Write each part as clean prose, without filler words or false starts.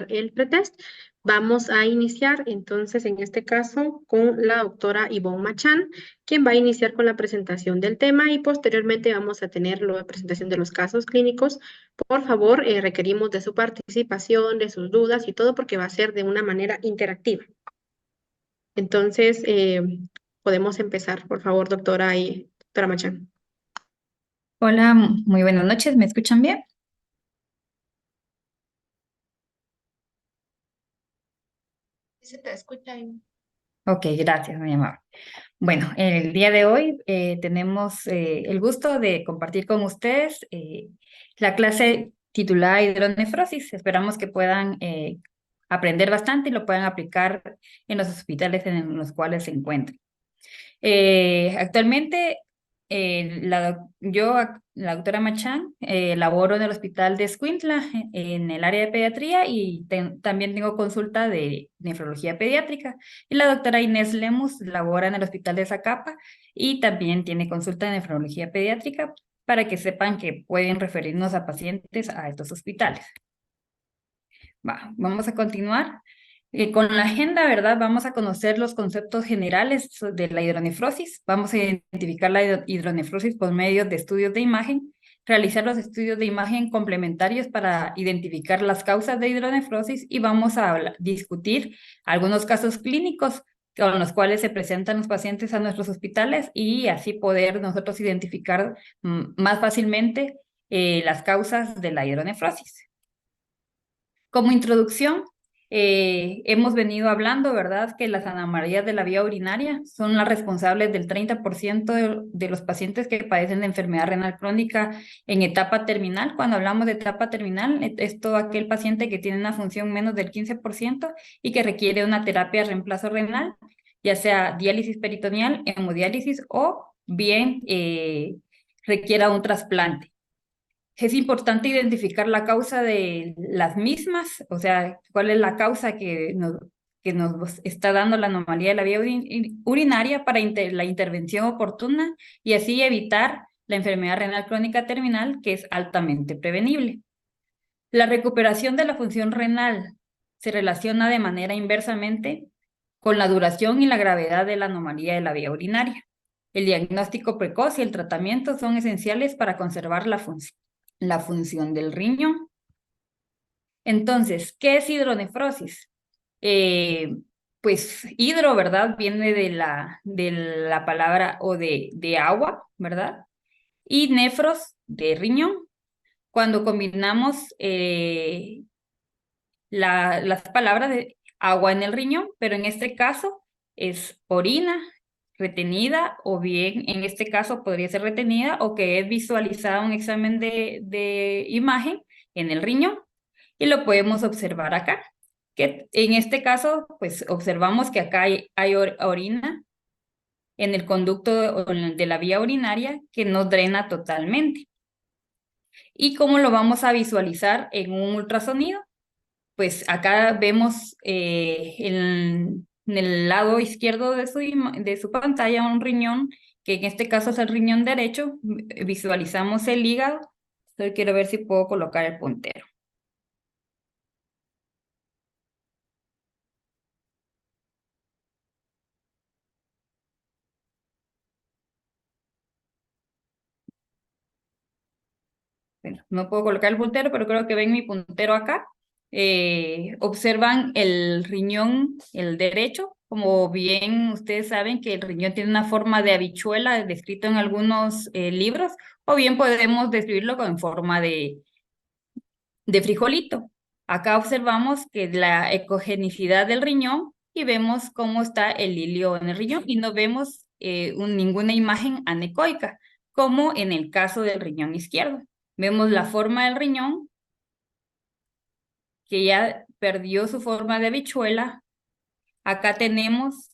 el pretest. Vamos a iniciar entonces en este caso con la doctora Yvonne Machan, quien va a iniciar con la presentación del tema y posteriormente vamos a tener la presentación de los casos clínicos. Por favor, requerimos de su participación, de sus dudas y todo porque va a ser de una manera interactiva. Entonces, podemos empezar, por favor, doctora Machan. Hola, muy buenas noches, ¿me escuchan bien? Sí, se te escucha ahí. Ok, gracias, muy amable. Bueno, el día de hoy tenemos el gusto de compartir con ustedes la clase titulada Hidronefrosis. Esperamos que puedan aprender bastante y lo puedan aplicar en los hospitales en los cuales se encuentren. Actualmente, la doctora Machan, laboro en el hospital de Escuintla, en el área de pediatría y también tengo consulta de nefrología pediátrica. Y la doctora Inés Lemus labora en el hospital de Zacapa y también tiene consulta de nefrología pediátrica para que sepan que pueden referirnos a pacientes a estos hospitales. Vamos a continuar. Con la agenda, ¿verdad? Vamos a conocer los conceptos generales de la hidronefrosis. Vamos a identificar la hidronefrosis por medio de estudios de imagen, realizar los estudios de imagen complementarios para identificar las causas de hidronefrosis y vamos a discutir algunos casos clínicos con los cuales se presentan los pacientes a nuestros hospitales y así poder nosotros identificar más fácilmente las causas de la hidronefrosis. Como introducción, hemos venido hablando, ¿verdad?, que las anomalías de la vía urinaria son las responsables del 30% de los pacientes que padecen de enfermedad renal crónica en etapa terminal. Cuando hablamos de etapa terminal, es todo aquel paciente que tiene una función menos del 15% y que requiere una terapia de reemplazo renal, ya sea diálisis peritoneal, hemodiálisis o bien requiera un trasplante. Es importante identificar la causa de las mismas, o sea, cuál es la causa que nos está dando la anomalía de la vía urinaria para la intervención oportuna y así evitar la enfermedad renal crónica terminal, que es altamente prevenible. La recuperación de la función renal se relaciona de manera inversamente con la duración y la gravedad de la anomalía de la vía urinaria. El diagnóstico precoz y el tratamiento son esenciales para conservar la función del riñón. Entonces, ¿qué es hidronefrosis? Eh, pues hidro, ¿verdad? Viene de la palabra o de agua, ¿verdad? Y nefros, de riñón. Cuando combinamos las palabras de agua en el riñón, pero en este caso es orina retenida o bien en este caso podría ser retenida o que es visualizada un examen de imagen en el riñón y lo podemos observar acá, que en este caso pues observamos que acá hay orina en el conducto de la vía urinaria que no drena totalmente. ¿Y cómo lo vamos a visualizar en un ultrasonido? Pues acá vemos en el lado izquierdo de su pantalla un riñón, que en este caso es el riñón derecho. Visualizamos el hígado. Solo quiero ver si puedo colocar el puntero. Bueno, no puedo colocar el puntero, pero creo que ven mi puntero acá. Observan el riñón, el derecho, como bien ustedes saben que el riñón tiene una forma de habichuela descrito en algunos libros, o bien podemos describirlo con forma de frijolito. Acá observamos que la ecogenicidad del riñón y vemos cómo está el hilio en el riñón y no vemos ninguna imagen anecoica, como en el caso del riñón izquierdo. Vemos la forma del riñón, que ya perdió su forma de habichuela. Acá tenemos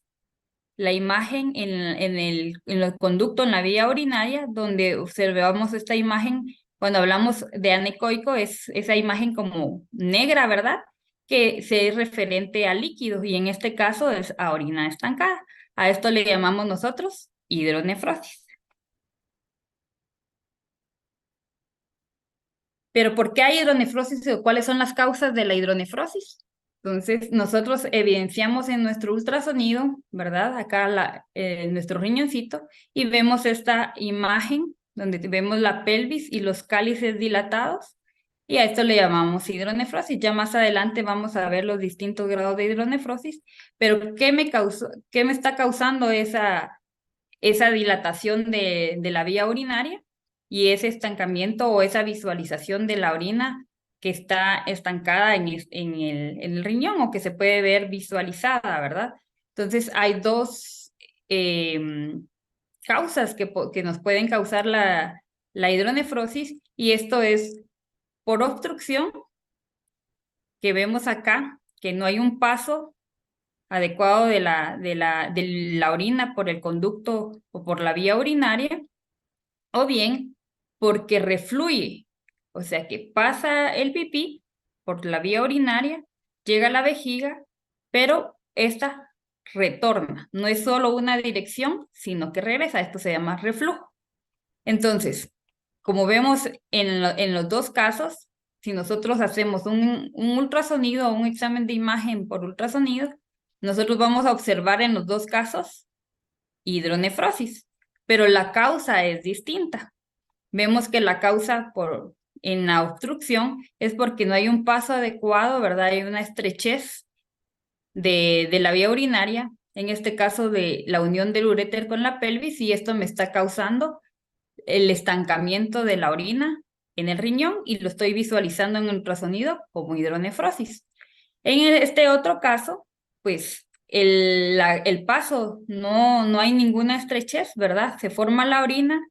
la imagen en el conducto, en la vía urinaria, donde observamos esta imagen, cuando hablamos de anecoico, es esa imagen como negra, ¿verdad? Que se es referente a líquidos y en este caso es a orina estancada. A esto le llamamos nosotros hidronefrosis. Pero ¿por qué hay hidronefrosis o cuáles son las causas de la hidronefrosis? Entonces, nosotros evidenciamos en nuestro ultrasonido, ¿verdad? Acá en nuestro riñoncito, y vemos esta imagen donde vemos la pelvis y los cálices dilatados, y a esto le llamamos hidronefrosis. Ya más adelante vamos a ver los distintos grados de hidronefrosis, pero qué me está causando esa dilatación de la vía urinaria y ese estancamiento o esa visualización de la orina que está estancada en el riñón o que se puede ver visualizada, ¿verdad? Entonces hay dos causas que nos pueden causar la hidronefrosis y esto es por obstrucción, que vemos acá, que no hay un paso adecuado de la orina por el conducto o por la vía urinaria, o bien porque refluye, o sea que pasa el pipí por la vía urinaria, llega a la vejiga, pero esta retorna. No es solo una dirección, sino que regresa. Esto se llama reflujo. Entonces, como vemos en los dos casos, si nosotros hacemos un ultrasonido o un examen de imagen por ultrasonido, nosotros vamos a observar en los dos casos hidronefrosis, pero la causa es distinta. Vemos que la causa en la obstrucción es porque no hay un paso adecuado, ¿verdad? Hay una estrechez de la vía urinaria, en este caso de la unión del uréter con la pelvis, y esto me está causando el estancamiento de la orina en el riñón y lo estoy visualizando en el ultrasonido como hidronefrosis. En este otro caso, pues el paso no hay ninguna estrechez, ¿verdad? Se forma la orina,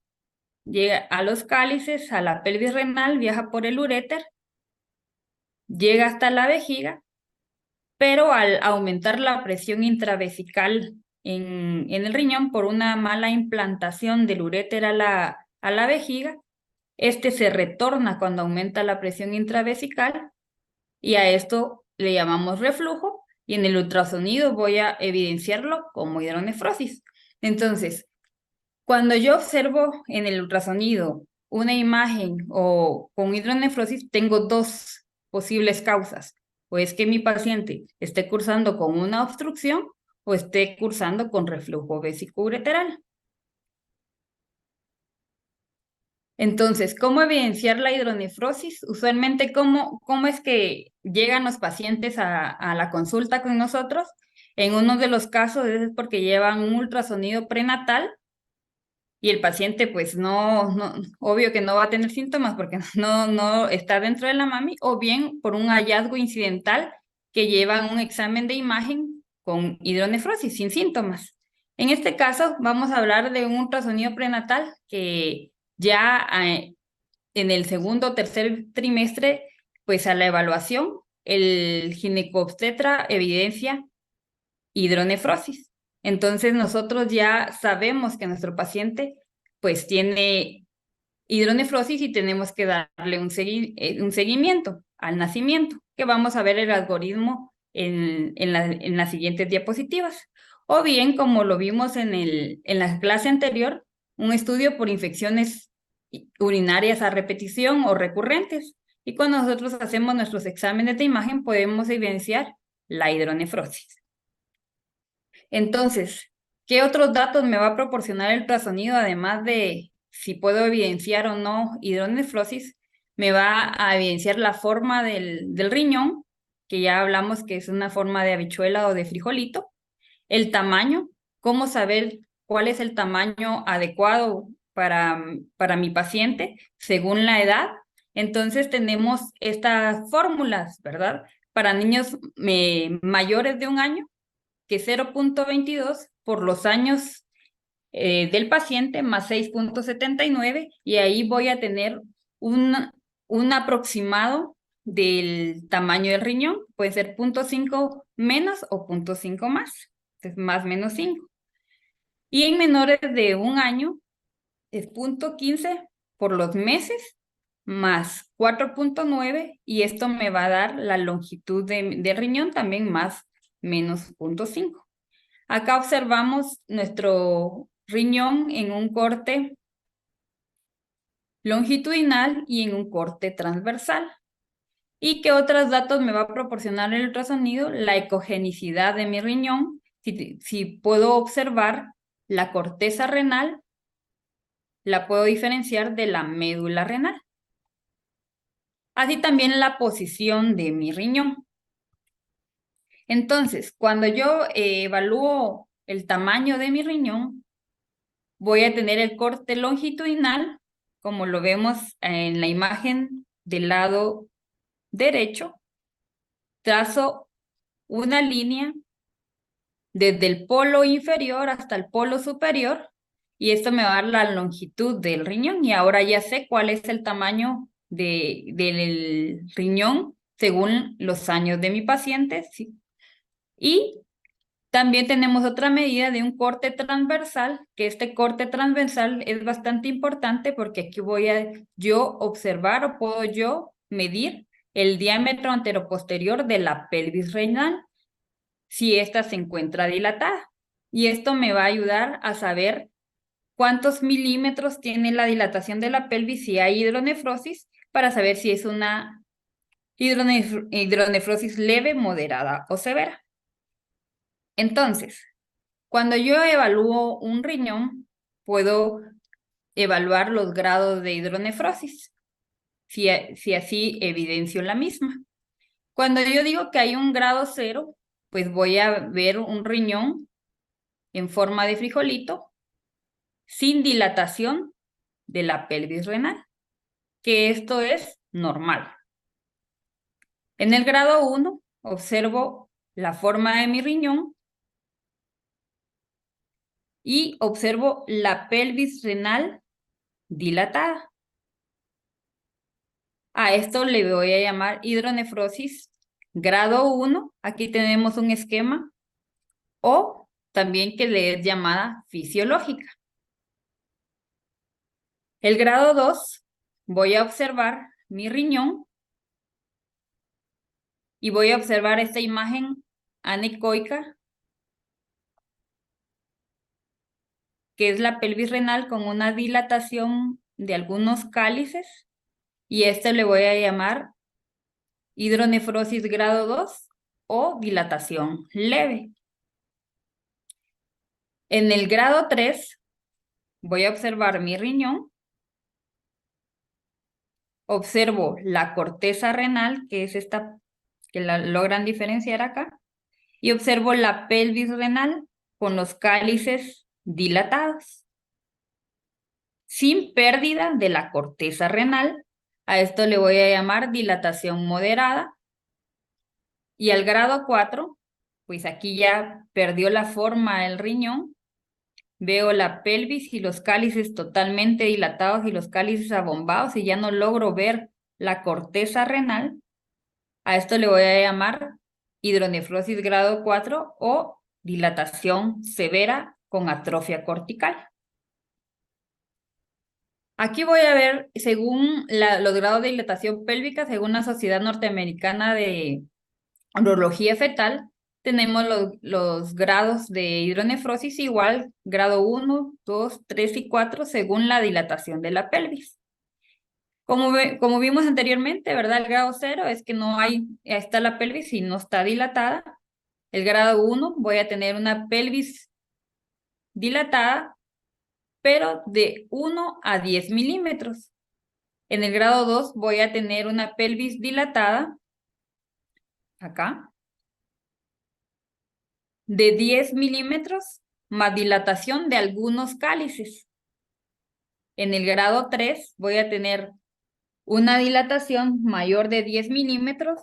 llega a los cálices, a la pelvis renal, viaja por el uréter, llega hasta la vejiga, pero al aumentar la presión intravesical en el riñón por una mala implantación del uréter a la vejiga, este se retorna cuando aumenta la presión intravesical y a esto le llamamos reflujo y en el ultrasonido voy a evidenciarlo como hidronefrosis. Entonces, cuando yo observo en el ultrasonido una imagen o con hidronefrosis, tengo dos posibles causas. O es que mi paciente esté cursando con una obstrucción o esté cursando con reflujo vesicoureteral. Entonces, ¿cómo evidenciar la hidronefrosis? Usualmente, ¿cómo es que llegan los pacientes a la consulta con nosotros? En uno de los casos es porque llevan un ultrasonido prenatal y el paciente pues obvio que no va a tener síntomas porque no está dentro de la mami, o bien por un hallazgo incidental que llevan un examen de imagen con hidronefrosis sin síntomas. En este caso vamos a hablar de un ultrasonido prenatal que ya en el segundo o tercer trimestre, pues a la evaluación, el ginecobstetra evidencia hidronefrosis. Entonces nosotros ya sabemos que nuestro paciente pues tiene hidronefrosis y tenemos que darle un seguimiento al nacimiento, que vamos a ver el algoritmo en las siguientes diapositivas. O bien, como lo vimos en la clase anterior, un estudio por infecciones urinarias a repetición o recurrentes. Y cuando nosotros hacemos nuestros exámenes de imagen podemos evidenciar la hidronefrosis. Entonces, ¿qué otros datos me va a proporcionar el ultrasonido, además de si puedo evidenciar o no hidronefrosis? Me va a evidenciar la forma del riñón, que ya hablamos que es una forma de habichuela o de frijolito, el tamaño, cómo saber cuál es el tamaño adecuado para mi paciente según la edad. Entonces tenemos estas fórmulas, ¿verdad? Para niños mayores de un año, que 0.22 por los años del paciente más 6.79 y ahí voy a tener un aproximado del tamaño del riñón, puede ser 0.5 menos o 0.5 más, es más menos 5. Y en menores de un año es 0.15 por los meses más 4.9 y esto me va a dar la longitud de riñón también más menos 0.5. Acá observamos nuestro riñón en un corte longitudinal y en un corte transversal. ¿Y qué otros datos me va a proporcionar el ultrasonido? La ecogenicidad de mi riñón, si puedo observar la corteza renal, la puedo diferenciar de la médula renal. Así también la posición de mi riñón. Entonces, cuando yo evalúo el tamaño de mi riñón, voy a tener el corte longitudinal, como lo vemos en la imagen del lado derecho. Trazo una línea desde el polo inferior hasta el polo superior y esto me va a dar la longitud del riñón y ahora ya sé cuál es el tamaño del riñón según los años de mi paciente. ¿Sí? Y también tenemos otra medida de un corte transversal, que este corte transversal es bastante importante porque aquí voy a yo observar o puedo yo medir el diámetro anteroposterior de la pelvis renal si ésta se encuentra dilatada. Y esto me va a ayudar a saber cuántos milímetros tiene la dilatación de la pelvis si hay hidronefrosis para saber si es una hidronefrosis leve, moderada o severa. Entonces, cuando yo evalúo un riñón, puedo evaluar los grados de hidronefrosis, si así evidencio la misma. Cuando yo digo que hay un grado 0, pues voy a ver un riñón en forma de frijolito sin dilatación de la pelvis renal, que esto es normal. En el grado 1 observo la forma de mi riñón y observo la pelvis renal dilatada. A esto le voy a llamar hidronefrosis grado 1. Aquí tenemos un esquema o también que le es llamada fisiológica. El grado 2, voy a observar mi riñón y voy a observar esta imagen anecoica, que es la pelvis renal con una dilatación de algunos cálices, y esto le voy a llamar hidronefrosis grado 2 o dilatación leve. En el grado 3, voy a observar mi riñón, observo la corteza renal, que es esta que la logran diferenciar acá, y observo la pelvis renal con los cálices dilatados, sin pérdida de la corteza renal. A esto le voy a llamar dilatación moderada. Y al grado 4, pues aquí ya perdió la forma el riñón. Veo la pelvis y los cálices totalmente dilatados y los cálices abombados y ya no logro ver la corteza renal. A esto le voy a llamar hidronefrosis grado 4 o dilatación severa con atrofia cortical. Aquí voy a ver, según los grados de dilatación pélvica, según la Sociedad Norteamericana de Urología Fetal, tenemos los grados de hidronefrosis igual, grado 1, 2, 3 y 4, según la dilatación de la pelvis. Como vimos anteriormente, ¿verdad? El grado 0 es que no hay, está la pelvis y no está dilatada. El grado 1 voy a tener una pelvis dilatada, pero de 1 a 10 milímetros. En el grado 2 voy a tener una pelvis dilatada, acá, de 10 milímetros, más dilatación de algunos cálices. En el grado 3 voy a tener una dilatación mayor de 10 milímetros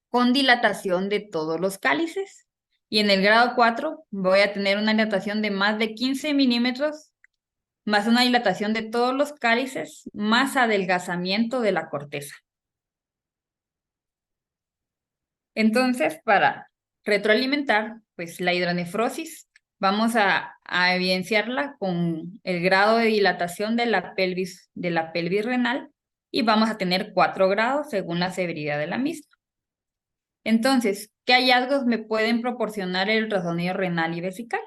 con dilatación de todos los cálices. Y en el grado 4 voy a tener una dilatación de más de 15 milímetros, más una dilatación de todos los cálices, más adelgazamiento de la corteza. Entonces, para retroalimentar, pues la hidronefrosis, vamos a evidenciarla con el grado de dilatación de la pelvis renal y vamos a tener 4 grados según la severidad de la misma. Entonces, ¿qué hallazgos me pueden proporcionar el ultrasonido renal y vesical?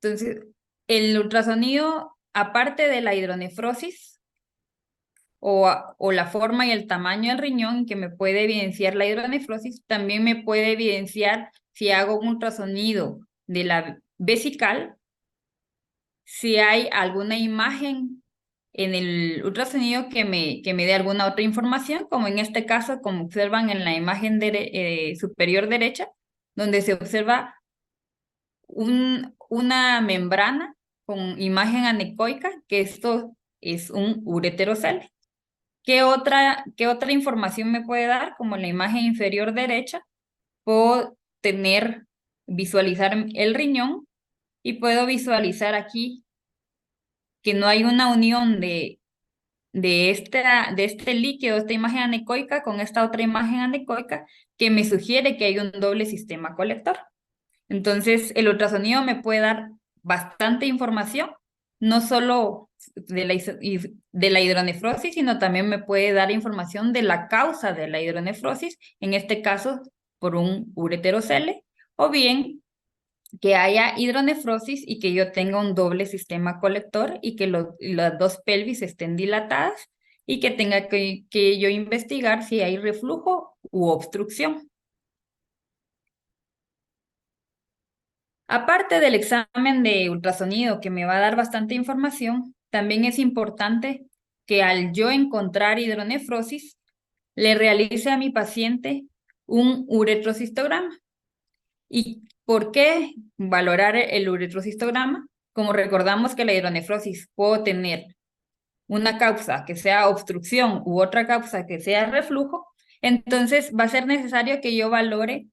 Entonces, el ultrasonido aparte de la hidronefrosis o la forma y el tamaño del riñón que me puede evidenciar la hidronefrosis, también me puede evidenciar si hago un ultrasonido de la vesical, si hay alguna imagen en el ultrasonido que me dé alguna otra información, como en este caso, como observan en la imagen superior derecha, donde se observa una membrana con imagen anecoica, que esto es un ureterocele. ¿Qué otra información me puede dar? Como en la imagen inferior derecha, puedo visualizar el riñón y puedo visualizar aquí que no hay una unión de este líquido, esta imagen anecoica con esta otra imagen anecoica que me sugiere que hay un doble sistema colector. Entonces, el ultrasonido me puede dar bastante información, no solo de la hidronefrosis, sino también me puede dar información de la causa de la hidronefrosis, en este caso por un ureterocele, o bien que haya hidronefrosis y que yo tenga un doble sistema colector y que las dos pelvis estén dilatadas y que tenga que yo investigar si hay reflujo u obstrucción. Aparte del examen de ultrasonido que me va a dar bastante información, también es importante que al yo encontrar hidronefrosis, le realice a mi paciente un uretrocistograma. ¿Y por qué valorar el uretrocistograma? Como recordamos que la hidronefrosis puede tener una causa que sea obstrucción u otra causa que sea reflujo, entonces va a ser necesario que yo valore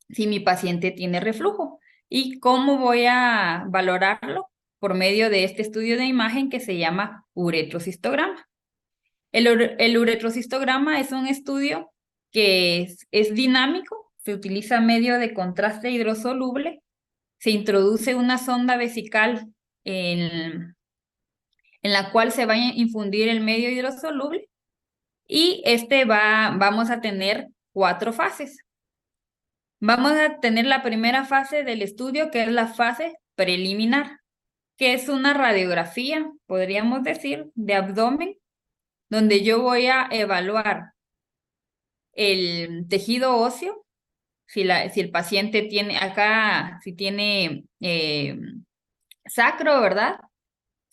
si mi paciente tiene reflujo. ¿Y cómo voy a valorarlo? Por medio de este estudio de imagen que se llama uretrocistograma. El uretrocistograma es un estudio que es dinámico, se utiliza medio de contraste hidrosoluble, se introduce una sonda vesical en, en la cual se va a infundir el medio hidrosoluble y vamos a tener 4 fases. Vamos a tener la primera fase del estudio, que es la fase preliminar, que es una radiografía, podríamos decir, de abdomen, donde yo voy a evaluar el tejido óseo, si el paciente tiene acá, si tiene sacro, ¿verdad?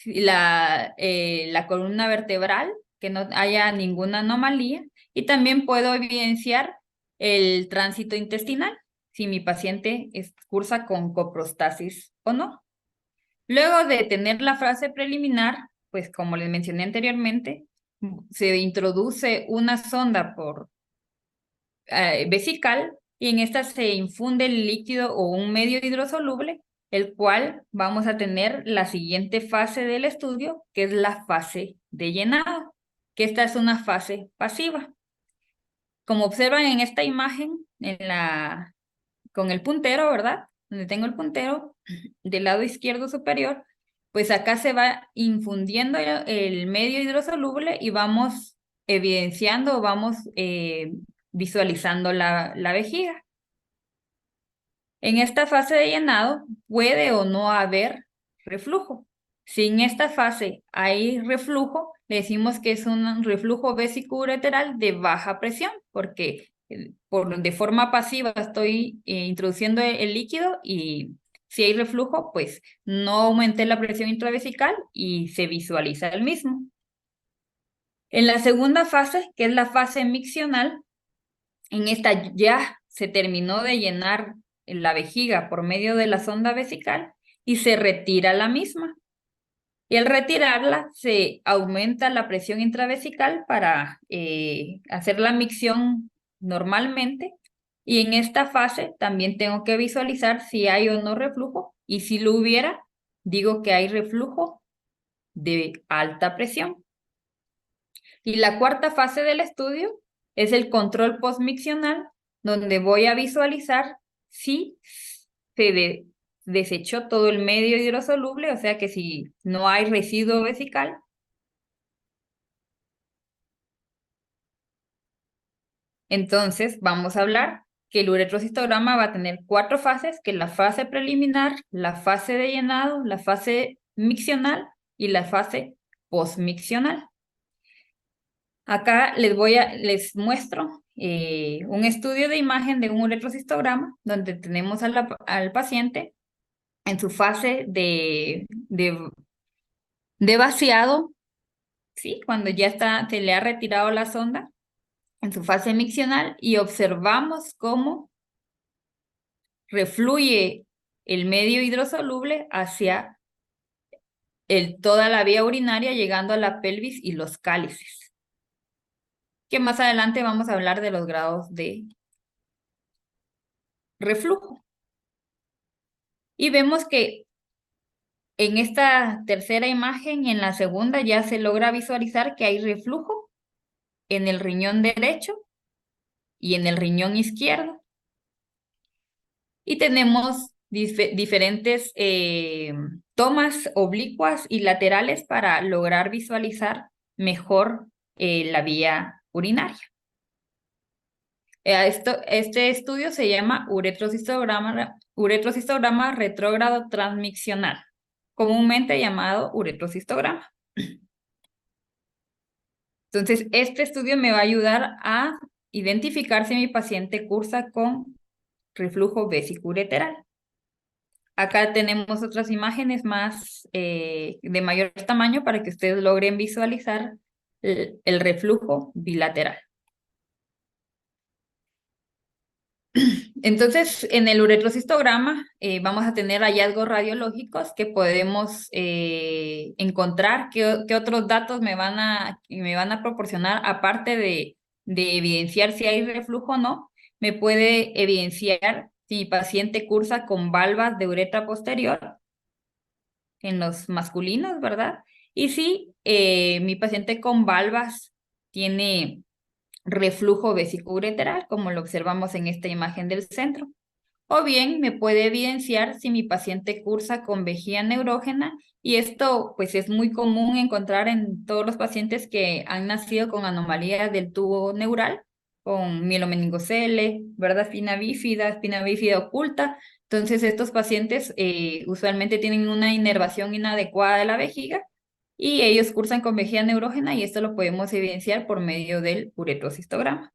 La columna vertebral, que no haya ninguna anomalía, y también puedo evidenciar el tránsito intestinal, si mi paciente cursa con coprostasis o no. Luego de tener la fase preliminar, pues como les mencioné anteriormente, se introduce una sonda por vesical y en esta se infunde el líquido o un medio hidrosoluble, el cual vamos a tener la siguiente fase del estudio, que es la fase de llenado, que esta es una fase pasiva. Como observan en esta imagen, con el puntero, ¿verdad? Donde tengo el puntero del lado izquierdo superior, pues acá se va infundiendo el medio hidrosoluble y vamos evidenciando, vamos visualizando la vejiga. En esta fase de llenado puede o no haber reflujo. Si en esta fase hay reflujo, le decimos que es un reflujo vesicoureteral de baja presión, porque de forma pasiva estoy introduciendo el líquido y si hay reflujo, pues no aumenté la presión intravesical y se visualiza el mismo. En la segunda fase, que es la fase miccional, en esta ya se terminó de llenar la vejiga por medio de la sonda vesical y se retira la misma. Y al retirarla se aumenta la presión intravesical para hacer la micción normalmente. Y en esta fase también tengo que visualizar si hay o no reflujo. Y si lo hubiera, digo que hay reflujo de alta presión. Y la cuarta fase del estudio es el control postmiccional, donde voy a visualizar si se desechó todo el medio hidrosoluble, o sea que si no hay residuo vesical. Entonces vamos a hablar que el uretrocistograma va a tener 4 fases, que es la fase preliminar, la fase de llenado, la fase miccional y la fase postmiccional. Acá les muestro un estudio de imagen de un uretrocistograma donde tenemos al paciente en su fase de vaciado, ¿sí? Cuando ya se le ha retirado la sonda, en su fase miccional, y observamos cómo refluye el medio hidrosoluble hacia toda la vía urinaria, llegando a la pelvis y los cálices. Que más adelante vamos a hablar de los grados de reflujo. Y vemos que en esta tercera imagen y en la segunda ya se logra visualizar que hay reflujo en el riñón derecho y en el riñón izquierdo. Y tenemos diferentes tomas oblicuas y laterales para lograr visualizar mejor la vía urinaria. Este estudio se llama uretrocistograma retrógrado transmiccional, comúnmente llamado uretrocistograma. Entonces, este estudio me va a ayudar a identificar si mi paciente cursa con reflujo vesicureteral. Acá tenemos otras imágenes más de mayor tamaño para que ustedes logren visualizar el reflujo bilateral. Entonces, en el uretrocistograma vamos a tener hallazgos radiológicos que podemos encontrar. ¿Qué otros datos me van a proporcionar? Aparte de evidenciar si hay reflujo o no, me puede evidenciar si mi paciente cursa con valvas de uretra posterior en los masculinos, ¿verdad? Y si mi paciente con valvas tiene reflujo vesicoureteral, como lo observamos en esta imagen del centro. O bien me puede evidenciar si mi paciente cursa con vejiga neurógena, y esto pues es muy común encontrar en todos los pacientes que han nacido con anomalías del tubo neural, con mielomeningocele, ¿verdad? Espina bífida oculta. Entonces estos pacientes usualmente tienen una inervación inadecuada de la vejiga, y ellos cursan con vejiga neurógena, y esto lo podemos evidenciar por medio del uretrocistograma.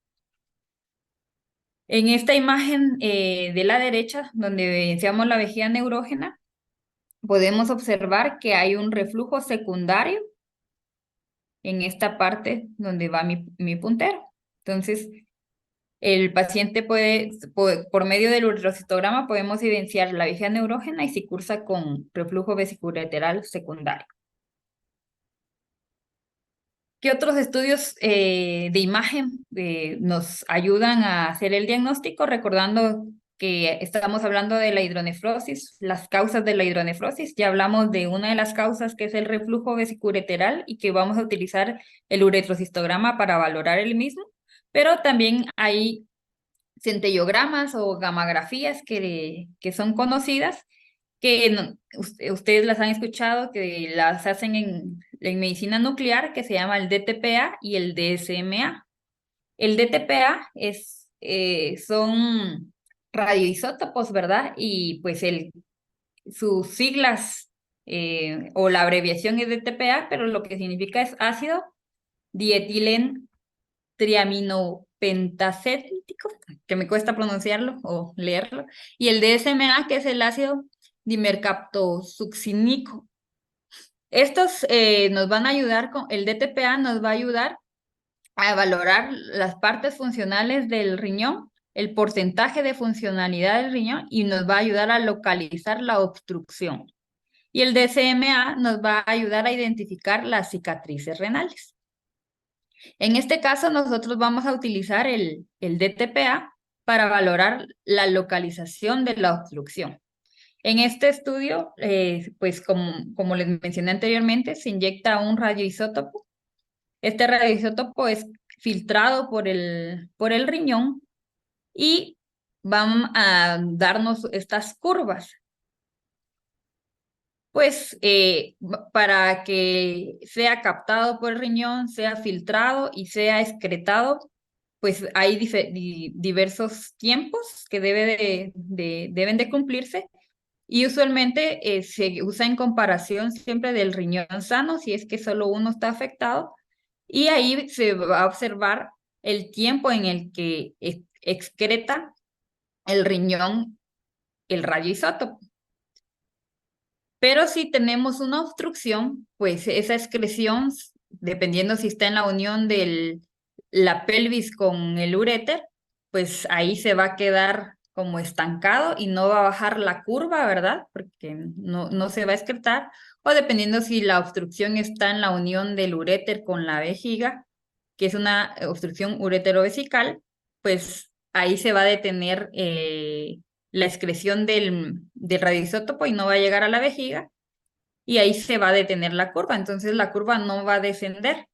En esta imagen de la derecha, donde evidenciamos la vejiga neurógena, podemos observar que hay un reflujo secundario en esta parte donde va mi puntero. Entonces, el paciente por medio del uretrocistograma podemos evidenciar la vejiga neurógena y si cursa con reflujo vesicoureteral secundario. ¿Qué otros estudios de imagen nos ayudan a hacer el diagnóstico? Recordando que estamos hablando de la hidronefrosis, las causas de la hidronefrosis. Ya hablamos de una de las causas, que es el reflujo vesicoureteral, y que vamos a utilizar el uretrocistograma para valorar el mismo. Pero también hay centellogramas o gamografías que son conocidas, que ustedes las han escuchado, que las hacen en medicina nuclear, que se llama el DTPA y el DSMA. El DTPA son radioisótopos, ¿verdad? Y pues sus siglas o la abreviación es DTPA, pero lo que significa es ácido dietilentriaminopentacético, que me cuesta pronunciarlo o leerlo, y el DSMA, que es el ácido dimercaptosuccínico. Estos nos van a ayudar, el DTPA nos va a ayudar a valorar las partes funcionales del riñón, el porcentaje de funcionalidad del riñón, y nos va a ayudar a localizar la obstrucción. Y el DSMA nos va a ayudar a identificar las cicatrices renales. En este caso, nosotros vamos a utilizar el DTPA para valorar la localización de la obstrucción. En este estudio, pues como les mencioné anteriormente, se inyecta un radioisótopo. Este radioisótopo es filtrado por el riñón y van a darnos estas curvas. Pues para que sea captado por el riñón, sea filtrado y sea excretado, pues hay diversos tiempos que deben de cumplirse. Y usualmente se usa en comparación siempre del riñón sano, si es que solo uno está afectado, y ahí se va a observar el tiempo en el que excreta el riñón el radioisótopo. Pero si tenemos una obstrucción, pues esa excreción, dependiendo si está en la unión de la pelvis con el uréter, pues ahí se va a quedar como estancado y no va a bajar la curva, ¿verdad? Porque no se va a excretar. O dependiendo si la obstrucción está en la unión del uréter con la vejiga, que es una obstrucción ureterovesical, pues ahí se va a detener la excreción del radioisótopo y no va a llegar a la vejiga y ahí se va a detener la curva. Entonces la curva no va a descender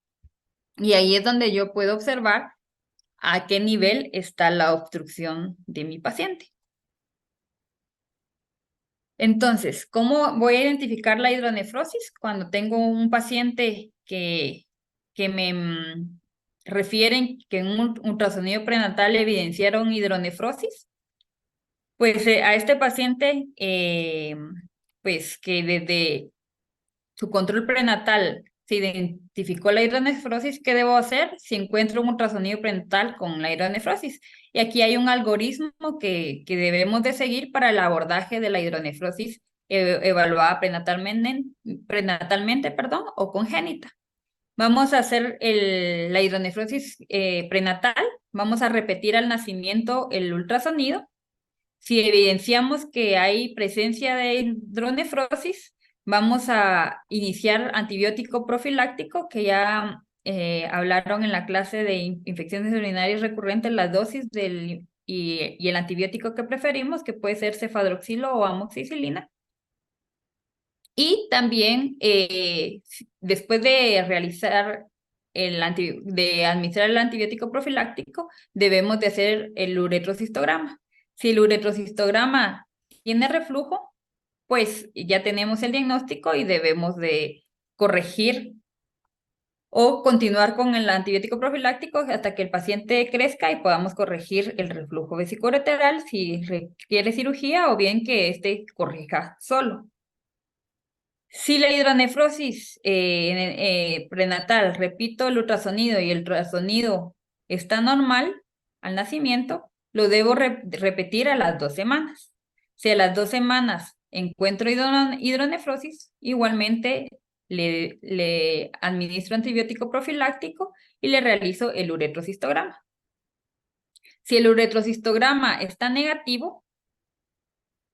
y ahí es donde yo puedo observar a qué nivel está la obstrucción de mi paciente. Entonces, ¿cómo voy a identificar la hidronefrosis? Cuando tengo un paciente que me refieren que en un ultrasonido prenatal evidenciaron hidronefrosis, pues a este paciente, pues que desde su control prenatal se identificó la hidronefrosis, ¿qué debo hacer si encuentro un ultrasonido prenatal con la hidronefrosis? Y aquí hay un algoritmo que debemos de seguir para el abordaje de la hidronefrosis evaluada prenatalmente, perdón, o congénita. Vamos a hacer la hidronefrosis prenatal, vamos a repetir al nacimiento el ultrasonido. Si evidenciamos que hay presencia de hidronefrosis, vamos a iniciar antibiótico profiláctico, que ya hablaron en la clase de infecciones urinarias recurrentes, las dosis y el antibiótico que preferimos, que puede ser cefadroxilo o amoxicilina. Y también después de realizar de administrar el antibiótico profiláctico, debemos de hacer el uretrocistograma. Si el uretrocistograma tiene reflujo, pues ya tenemos el diagnóstico y debemos de corregir o continuar con el antibiótico profiláctico hasta que el paciente crezca y podamos corregir el reflujo vesicoureteral si requiere cirugía o bien que éste corrija solo. Si la hidronefrosis prenatal, repito el ultrasonido y el ultrasonido está normal al nacimiento, lo debo repetir a las 2 semanas. Si a las 2 semanas encuentro hidronefrosis, igualmente le administro antibiótico profiláctico y le realizo el uretrocistograma. Si el uretrocistograma está negativo,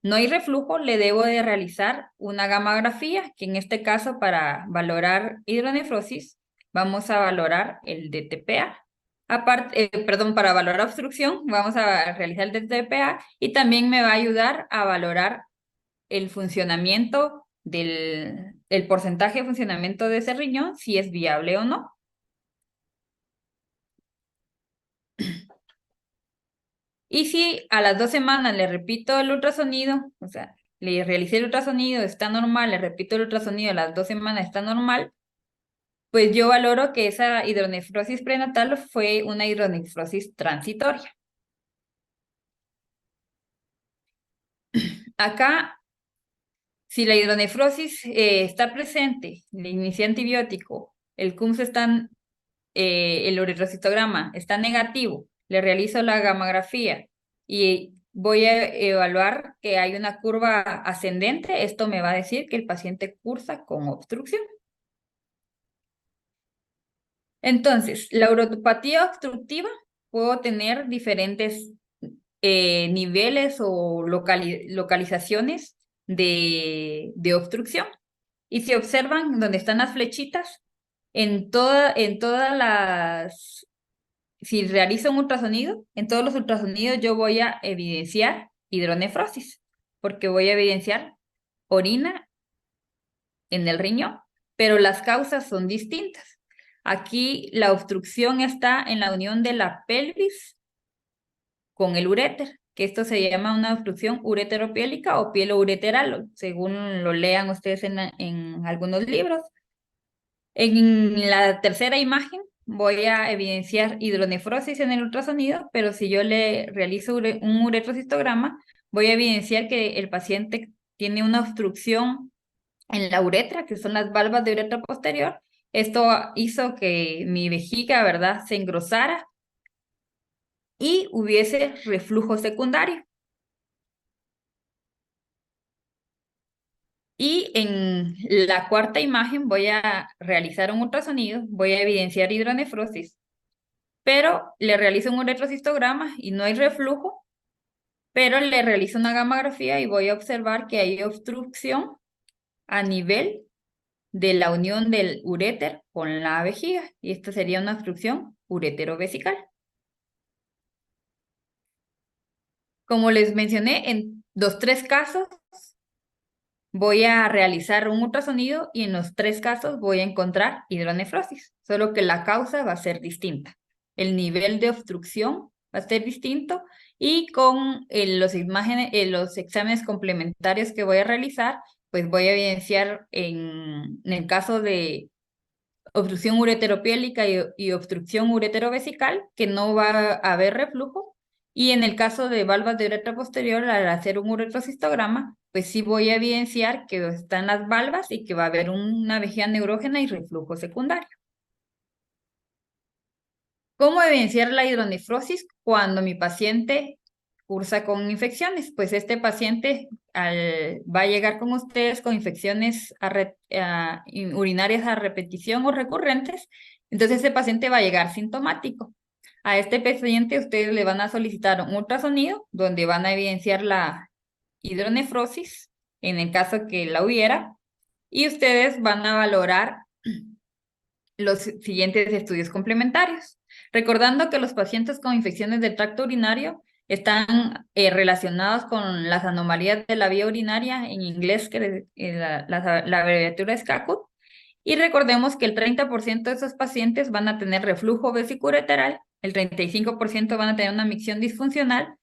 no hay reflujo, le debo de realizar una gammagrafía, que en este caso para valorar hidronefrosis vamos a valorar el DTPA. Aparte, perdón, para valorar obstrucción vamos a realizar el DTPA y también me va a ayudar a valorar el funcionamiento el porcentaje de funcionamiento de ese riñón, si es viable o no. Y si a las 2 semanas le repito el ultrasonido, o sea, le realicé el ultrasonido, está normal, le repito el ultrasonido, a las 2 semanas está normal, pues yo valoro que esa hidronefrosis prenatal fue una hidronefrosis transitoria. Acá, si la hidronefrosis está presente, le inicié antibiótico, el CUMS está, el uretrocistograma está negativo, le realizo la gammagrafía y voy a evaluar que hay una curva ascendente, esto me va a decir que el paciente cursa con obstrucción. Entonces, la uretopatía obstructiva puedo tener diferentes niveles o localizaciones de obstrucción. Y si observan donde están las flechitas, en todas las, si realizo un ultrasonido, en todos los ultrasonidos yo voy a evidenciar hidronefrosis, porque voy a evidenciar orina en el riñón, pero las causas son distintas. Aquí la obstrucción está en la unión de la pelvis con el uréter, que esto se llama una obstrucción ureteropiélica o pielo-ureteral, según lo lean ustedes en algunos libros. En la tercera imagen voy a evidenciar hidronefrosis en el ultrasonido, pero si yo le realizo un uretrocistograma, voy a evidenciar que el paciente tiene una obstrucción en la uretra, que son las valvas de uretra posterior. Esto hizo que mi vejiga, ¿verdad?, se engrosara y hubiese reflujo secundario. Y en la cuarta imagen voy a realizar un ultrasonido, voy a evidenciar hidronefrosis, pero le realizo un uretrocistograma y no hay reflujo, pero le realizo una gammagrafía y voy a observar que hay obstrucción a nivel de la unión del uréter con la vejiga, y esto sería una obstrucción ureterovesical. Como les mencioné, en los 3 casos voy a realizar un ultrasonido y en los 3 casos voy a encontrar hidronefrosis, solo que la causa va a ser distinta. El nivel de obstrucción va a ser distinto y con los exámenes complementarios que voy a realizar, pues voy a evidenciar en el caso de obstrucción ureteropiélica y obstrucción ureterovesical, que no va a haber reflujo. Y en el caso de valvas de uretra posterior, al hacer un uretrocistograma, pues sí voy a evidenciar que están las valvas y que va a haber una vejiga neurógena y reflujo secundario. ¿Cómo evidenciar la hidronefrosis cuando mi paciente cursa con infecciones? Pues este paciente va a llegar con ustedes con infecciones urinarias a repetición o recurrentes, entonces este paciente va a llegar sintomático. A este paciente ustedes le van a solicitar un ultrasonido donde van a evidenciar la hidronefrosis en el caso que la hubiera, y ustedes van a valorar los siguientes estudios complementarios. Recordando que los pacientes con infecciones del tracto urinario están relacionados con las anomalías de la vía urinaria, en inglés que la abreviatura es CACUT, y recordemos que el 30% de esos pacientes van a tener reflujo vesicureteral, el 35% van a tener una micción disfuncional,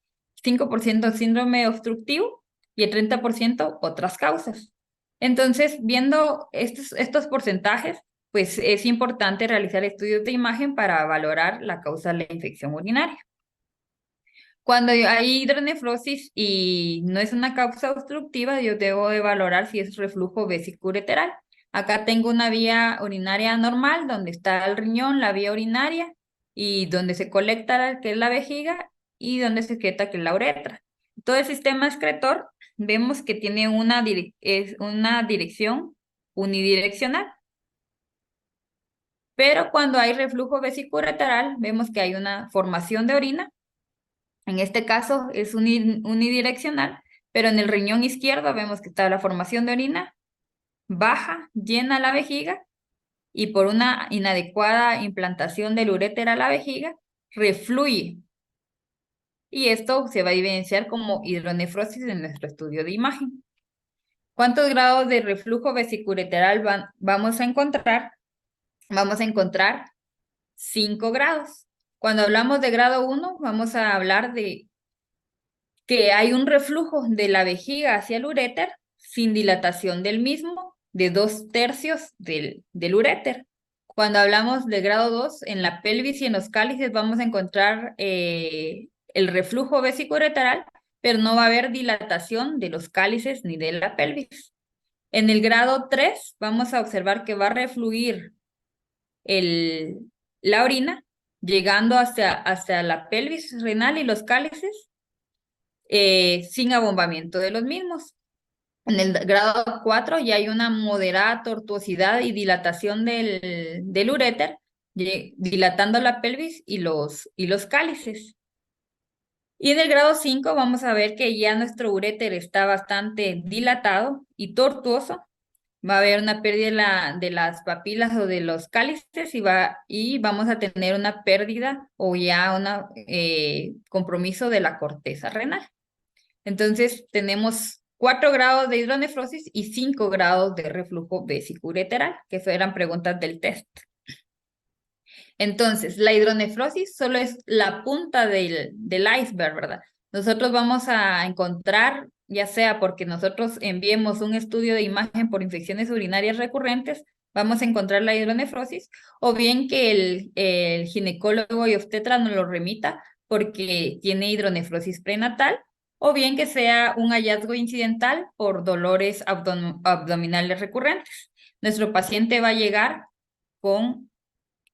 5% síndrome obstructivo y el 30% otras causas. Entonces, viendo estos porcentajes, pues es importante realizar estudios de imagen para valorar la causa de la infección urinaria. Cuando hay hidronefrosis y no es una causa obstructiva, yo debo de valorar si es reflujo vesicureteral. Acá tengo una vía urinaria normal, donde está el riñón, la vía urinaria, y donde se colecta, que es la vejiga, y donde se excreta, que es la uretra. Todo el sistema excretor vemos que tiene una dirección unidireccional. Pero cuando hay reflujo vesicureteral, vemos que hay una formación de orina. En este caso es unidireccional, pero en el riñón izquierdo vemos que está la formación de orina, baja, llena la vejiga, y por una inadecuada implantación del uréter a la vejiga, refluye. Y esto se va a evidenciar como hidronefrosis en nuestro estudio de imagen. ¿Cuántos grados de reflujo vesicureteral vamos a encontrar? Vamos a encontrar 5 grados. Cuando hablamos de grado 1, vamos a hablar de que hay un reflujo de la vejiga hacia el uréter sin dilatación del mismo, de 2/3 del uréter. Cuando hablamos de grado 2, en la pelvis y en los cálices vamos a encontrar el reflujo vesicureteral, pero no va a haber dilatación de los cálices ni de la pelvis. En el grado 3 vamos a observar que va a refluir la orina, llegando hasta la pelvis renal y los cálices, sin abombamiento de los mismos. En el grado 4 ya hay una moderada tortuosidad y dilatación del uréter, dilatando la pelvis y los cálices. Y en el grado 5 vamos a ver que ya nuestro uréter está bastante dilatado y tortuoso. Va a haber una pérdida de las papilas o de los cálices, y vamos a tener una pérdida o ya un compromiso de la corteza renal. Entonces tenemos 4 grados de hidronefrosis y 5 grados de reflujo vesicureteral, que eran preguntas del test. Entonces, la hidronefrosis solo es la punta del iceberg, ¿verdad? Nosotros vamos a encontrar, ya sea porque nosotros enviemos un estudio de imagen por infecciones urinarias recurrentes, vamos a encontrar la hidronefrosis, o bien que el ginecólogo y obstetra nos lo remita porque tiene hidronefrosis prenatal, o bien que sea un hallazgo incidental por dolores abdominales recurrentes. Nuestro paciente va a llegar con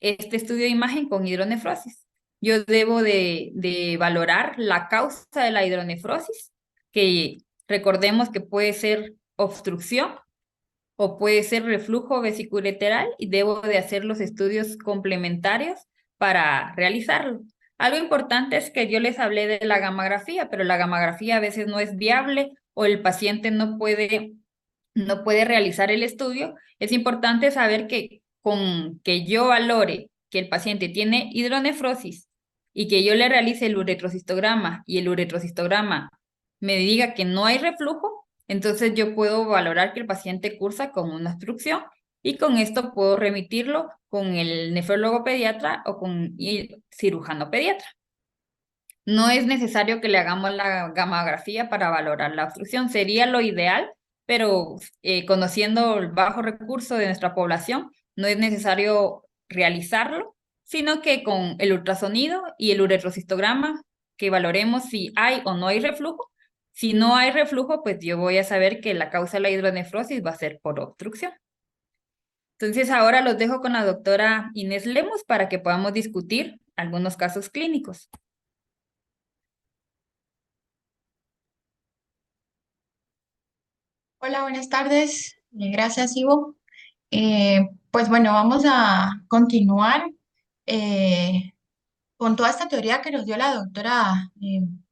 este estudio de imagen con hidronefrosis. Yo debo de valorar la causa de la hidronefrosis, que recordemos que puede ser obstrucción o puede ser reflujo vesiculolateral, y debo de hacer los estudios complementarios para realizarlo. Algo importante es que yo les hablé de la gamografía, pero la gamografía a veces no es viable o el paciente no puede realizar el estudio. Es importante saber que con que yo valore que el paciente tiene hidronefrosis y que yo le realice el uretrocistograma y el uretrocistograma me diga que no hay reflujo, entonces yo puedo valorar que el paciente cursa con una obstrucción, y con esto puedo remitirlo con el nefrólogo pediatra o con el cirujano pediatra. No es necesario que le hagamos la gamografía para valorar la obstrucción, sería lo ideal, pero conociendo el bajo recurso de nuestra población, no es necesario realizarlo, sino que con el ultrasonido y el uretrocistograma, que valoremos si hay o no hay reflujo. Si no hay reflujo, pues yo voy a saber que la causa de la hidronefrosis va a ser por obstrucción. Entonces ahora los dejo con la doctora Inés Lemos para que podamos discutir algunos casos clínicos. Hola, buenas tardes. Gracias, Ivo. Pues bueno, vamos a continuar eh, con toda esta teoría que nos dio la doctora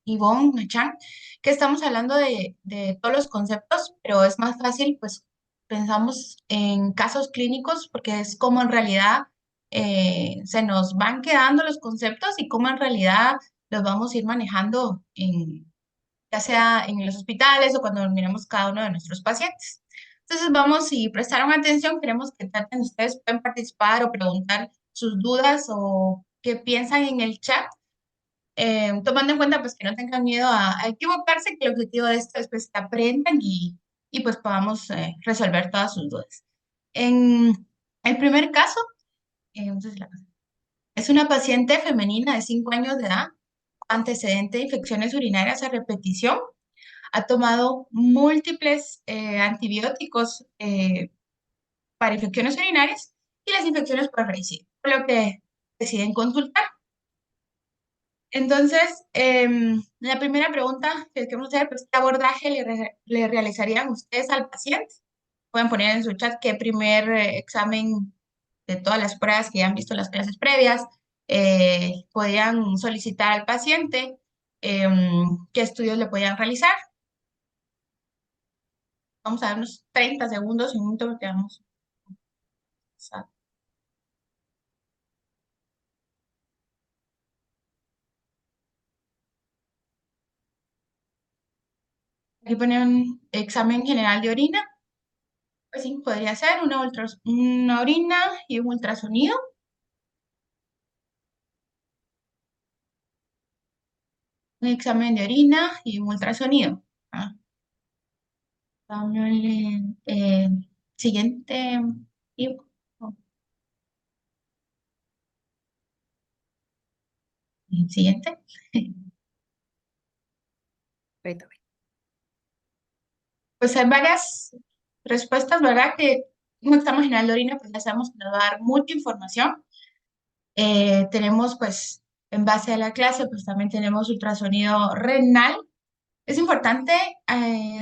Yvonne Nachan, que estamos hablando de todos los conceptos, pero es más fácil, pues pensamos en casos clínicos porque es como en realidad se nos van quedando los conceptos y cómo en realidad los vamos a ir manejando ya sea en los hospitales o cuando miramos cada uno de nuestros pacientes. Entonces vamos, si prestaron atención, queremos que traten, ustedes pueden participar o preguntar sus dudas o qué piensan en el chat, tomando en cuenta pues que no tengan miedo a equivocarse, que el objetivo de esto es pues que aprendan y pues podamos resolver todas sus dudas. En el primer caso, entonces, es una paciente femenina de 5 años de edad, antecedente de infecciones urinarias a repetición. Ha tomado múltiples antibióticos para infecciones urinarias y las infecciones por recién, por lo que deciden consultar. Entonces, la primera pregunta que queremos hacer, pues, ¿qué abordaje le realizarían ustedes al paciente? Pueden poner en su chat qué primer examen de todas las pruebas que ya han visto en las clases previas podían solicitar al paciente, qué estudios le podían realizar. Vamos a dar unos 30 segundos, un minuto, porque vamos. Aquí ponen un examen general de orina. Pues sí, podría ser una orina y un ultrasonido. Un examen de orina y un ultrasonido. Ah, dámosle, siguiente. y- oh, Siguiente. Ahorita voy. Pues hay varias respuestas, ¿verdad? Que un examen general de orina, pues ya sabemos que nos va a dar mucha información. Tenemos, pues, en base a la clase, pues también tenemos ultrasonido renal. Es importante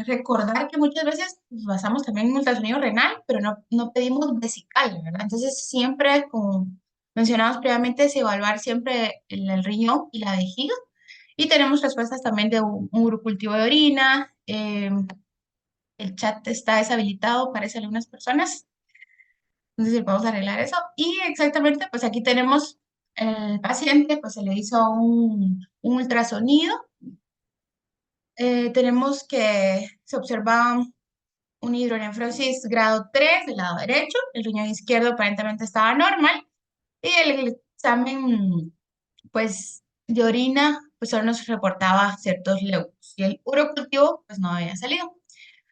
recordar que muchas veces nos basamos también en ultrasonido renal, pero no pedimos vesical, ¿verdad? Entonces, siempre, como mencionamos previamente, es evaluar siempre el riñón y la vejiga. Y tenemos respuestas también de un urocultivo de orina. El chat está deshabilitado, parece algunas personas. No sé si podemos arreglar eso. Y exactamente, pues aquí tenemos el paciente, pues se le hizo un ultrasonido. Tenemos que se observa una hidronefrosis grado 3 del lado derecho, el riñón izquierdo aparentemente estaba normal y el examen pues de orina pues solo nos reportaba ciertos leucos y el urocultivo pues no había salido.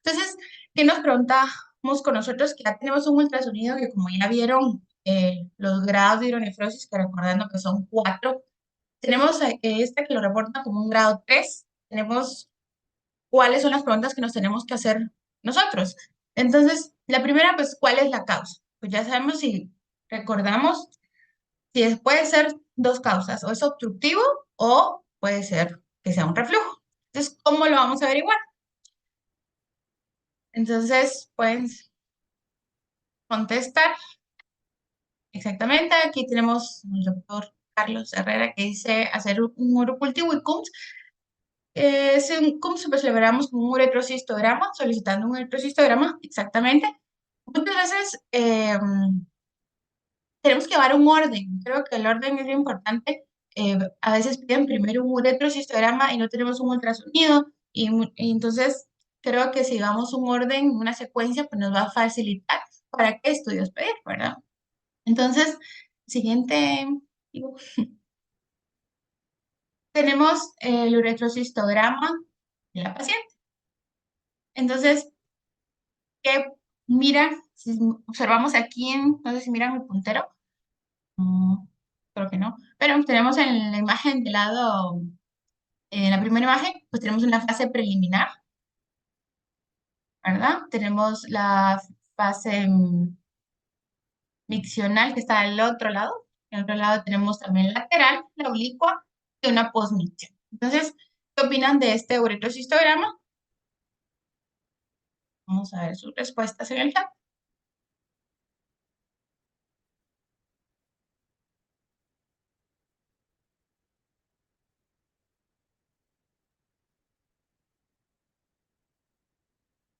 Entonces, ¿qué nos preguntamos con nosotros? Que ya tenemos un ultrasonido que como ya vieron los grados de hidronefrosis, que recordando que son 4, tenemos esta que lo reporta como un grado 3, tenemos cuáles son las preguntas que nos tenemos que hacer nosotros. Entonces, la primera, pues, ¿cuál es la causa? Pues ya sabemos si recordamos, si puede ser dos causas, o es obstructivo o puede ser que sea un reflujo. Entonces, ¿cómo lo vamos a averiguar? Entonces, pueden contestar exactamente. Aquí tenemos al doctor Carlos Herrera que dice hacer un urocultivo y CUMS. Un CUMS pues lo veremos como un uretrocistograma, solicitando un uretrocistograma, exactamente. Muchas veces tenemos que llevar un orden. Creo que el orden es importante. A veces piden primero un uretrocistograma y no tenemos un ultrasonido. Y entonces creo que si damos un orden, una secuencia, pues nos va a facilitar para qué estudios pedir, ¿verdad? Entonces, siguiente, digo, tenemos el uretrocistograma de la paciente. Entonces, ¿qué mira? Si observamos aquí, no sé si miran el puntero. Mm, creo que no. Pero tenemos en la imagen de lado, en la primera imagen, pues tenemos una fase preliminar, ¿verdad? Tenemos la fase miccional que está al otro lado. Al otro lado tenemos también lateral, la oblicua y una postmicción. Entonces, ¿qué opinan de este uretrocistograma? Vamos a ver sus respuestas en el chat.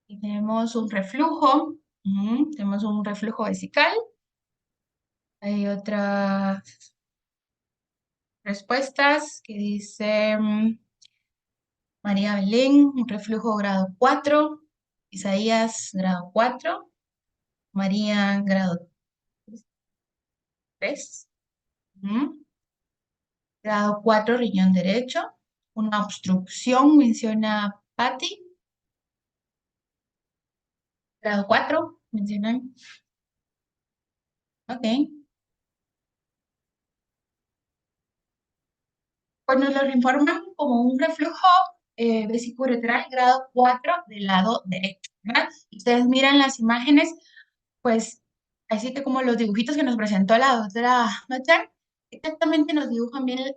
Y tenemos un reflujo. Tenemos un reflujo vesical. Hay otras respuestas que dice María Belén, un reflujo grado 4. Isaías, grado 4. María, grado 3. Grado 4, riñón derecho. Una obstrucción, menciona Patty. Grado 4, mencionan. Ok. Pues nos lo informan como un reflujo vesicoureteral grado 4 del lado derecho, ¿verdad? Y ustedes miran las imágenes, pues así que como los dibujitos que nos presentó la doctora Machan, exactamente nos dibujan bien,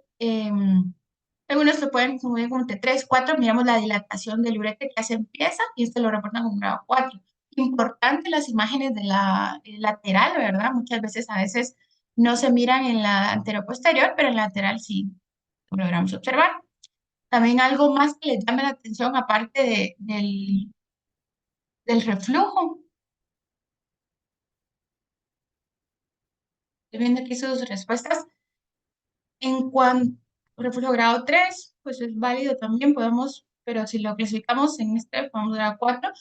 algunos lo pueden como bien como T3, 4, miramos la dilatación del urete que ya se empieza y esto lo reportan como grado 4. Importante las imágenes de la lateral, ¿verdad? Muchas veces, a veces no se miran en la anteroposterior, pero en la lateral sí lo logramos observar. También algo más que les llame la atención, aparte del reflujo. Estoy viendo aquí sus respuestas. En cuanto al reflujo grado 3, pues es válido también, podemos, pero si lo clasificamos en este, podemos dar a 4.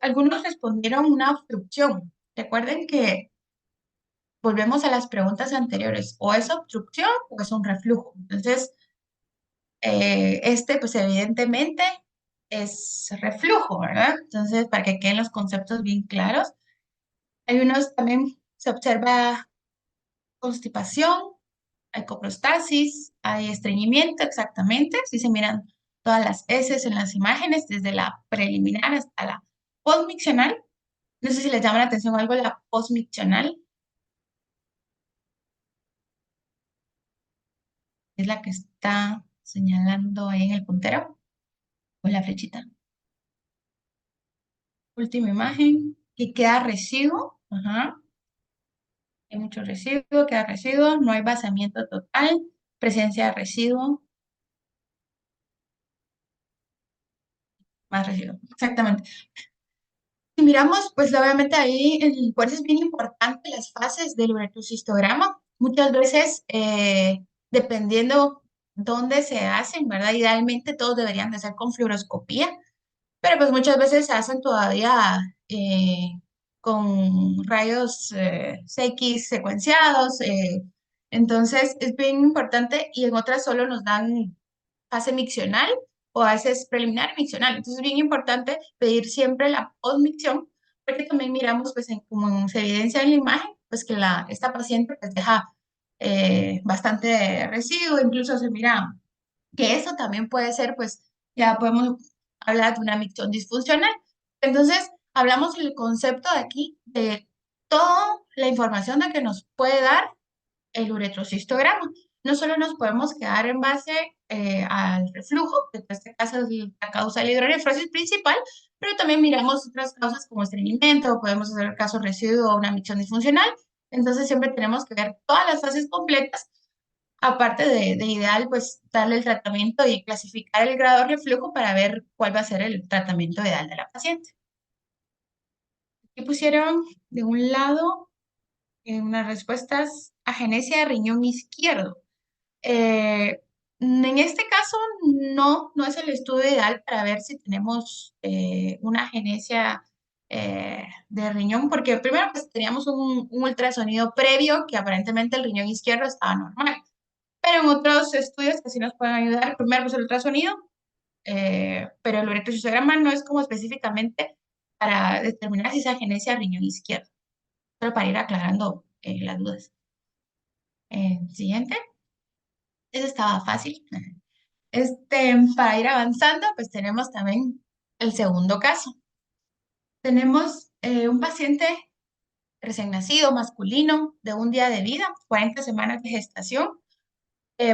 Algunos respondieron una obstrucción. Recuerden que volvemos a las preguntas anteriores, o es obstrucción o es un reflujo. Entonces, pues evidentemente es reflujo, ¿verdad? Entonces, para que queden los conceptos bien claros. Hay unos también, se observa constipación, hay coprostasis, hay estreñimiento, exactamente. Si se miran todas las heces en las imágenes, desde la preliminar hasta la postmiccional. No sé si les llama la atención algo la postmiccional. Es la que está señalando ahí en el puntero, con la flechita. Última imagen, que queda residuo. Ajá. Hay mucho residuo, queda residuo, no hay vaciamiento total, presencia de residuo, más residuo. Exactamente. Y miramos, pues obviamente ahí, por eso es bien importante las fases del uretrocistograma. Muchas veces, dependiendo dónde se hacen, ¿verdad? Idealmente todos deberían de ser con fluoroscopía, pero pues muchas veces se hacen todavía con rayos X secuenciados. Entonces es bien importante y en otras solo nos dan fase miccional o a veces preliminar miccional. Entonces es bien importante pedir siempre la postmicción porque también miramos, pues como se evidencia en la imagen, pues que esta paciente pues deja bastante residuo, incluso se mira que eso también puede ser, pues ya podemos habla de una micción disfuncional. Entonces, hablamos del concepto de aquí, de toda la información de que nos puede dar el uretrocistograma. No solo nos podemos quedar en base al reflujo, que en este caso es la causa de la hidronefrosis principal, pero también miramos otras causas como estreñimiento, podemos hacer el caso residuo o una micción disfuncional. Entonces siempre tenemos que ver todas las fases completas, aparte de ideal, pues darle el tratamiento y clasificar el grado de reflujo para ver cuál va a ser el tratamiento ideal de la paciente. Aquí pusieron de un lado unas respuestas: agenesia de riñón izquierdo. En este caso, no es el estudio ideal para ver si tenemos una agenesia de riñón, porque primero pues teníamos un ultrasonido previo que aparentemente el riñón izquierdo estaba normal, pero en otros estudios que sí nos pueden ayudar, primero pues el ultrasonido, pero el uretrocistograma no es como específicamente para determinar si es agenesia de riñón izquierdo, solo para ir aclarando las dudas. Siguiente. Eso estaba fácil. Para ir avanzando, pues tenemos también el segundo caso. Tenemos un paciente recién nacido, masculino, de un día de vida, 40 semanas de gestación,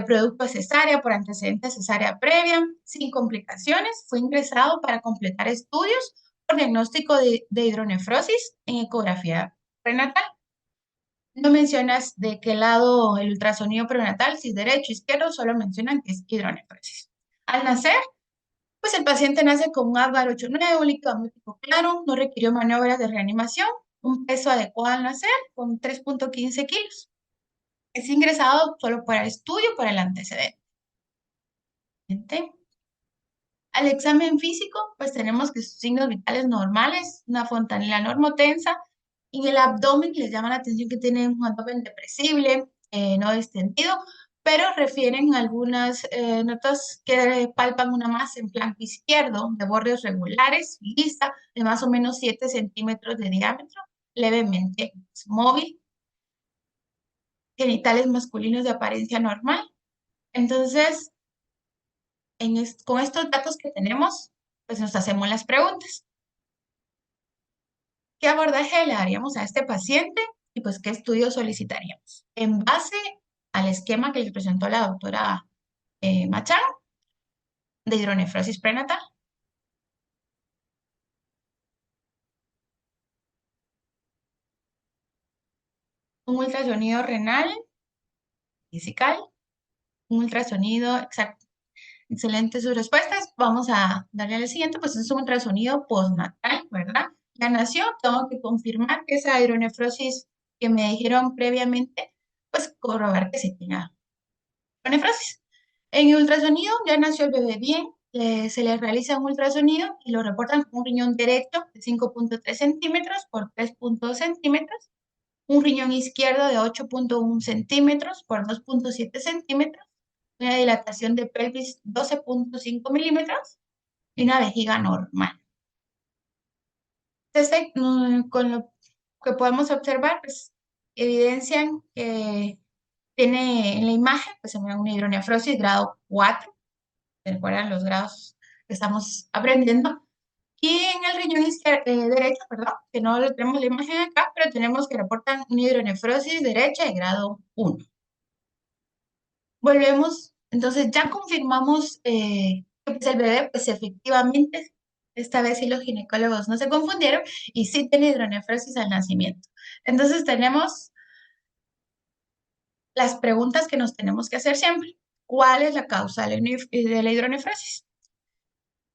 producto de cesárea por antecedentes de cesárea previa, sin complicaciones. Fue ingresado para completar estudios por diagnóstico de hidronefrosis en ecografía prenatal. No mencionas de qué lado el ultrasonido prenatal, si es derecho o izquierdo, solo mencionan que es hidronefrosis. Al nacer, pues el paciente nace con un Apgar 8,9, un líquido amniótico claro, no requirió maniobras de reanimación, un peso adecuado al nacer, con 3,15 kilos. Es ingresado solo para estudio por el antecedente. Al examen físico, pues tenemos que sus signos vitales normales, una fontanela normotensa. En el abdomen les llama la atención que tiene un abdomen depresible, no distendido, pero refieren algunas notas que palpan una masa en flanco izquierdo, de bordes regulares, lisa, de más o menos 7 centímetros de diámetro, levemente móvil, genitales masculinos de apariencia normal. Entonces, con estos datos que tenemos, pues nos hacemos las preguntas. ¿Qué abordaje le daríamos a este paciente y pues qué estudio solicitaríamos? En base al esquema que les presentó la doctora Machán de hidronefrosis prenatal. Un ultrasonido renal, fisical, un ultrasonido exacto. Excelentes sus respuestas. Vamos a darle al siguiente, pues es un ultrasonido postnatal, ¿verdad? Ya nació, tengo que confirmar que esa hidronefrosis que me dijeron previamente, pues corroborar que se tenga hidronefrosis. En el ultrasonido ya nació el bebé bien, se le realiza un ultrasonido y lo reportan con un riñón derecho de 5,3 centímetros por 3,2 centímetros, un riñón izquierdo de 8,1 centímetros por 2,7 centímetros, una dilatación de pelvis 12,5 milímetros y una vejiga normal. Entonces, con lo que podemos observar, pues evidencian que tiene en la imagen, pues una hidronefrosis grado 4. ¿Recuerdan los grados que estamos aprendiendo? Y en el riñón derecho, perdón, que no lo tenemos la imagen acá, pero tenemos que reportan una hidronefrosis derecha de grado 1. Volvemos, entonces ya confirmamos que pues, el bebé, pues efectivamente, esta vez sí los ginecólogos no se confundieron y sí tiene hidronefrosis al nacimiento. Entonces tenemos las preguntas que nos tenemos que hacer siempre. ¿Cuál es la causa de la hidronefrosis?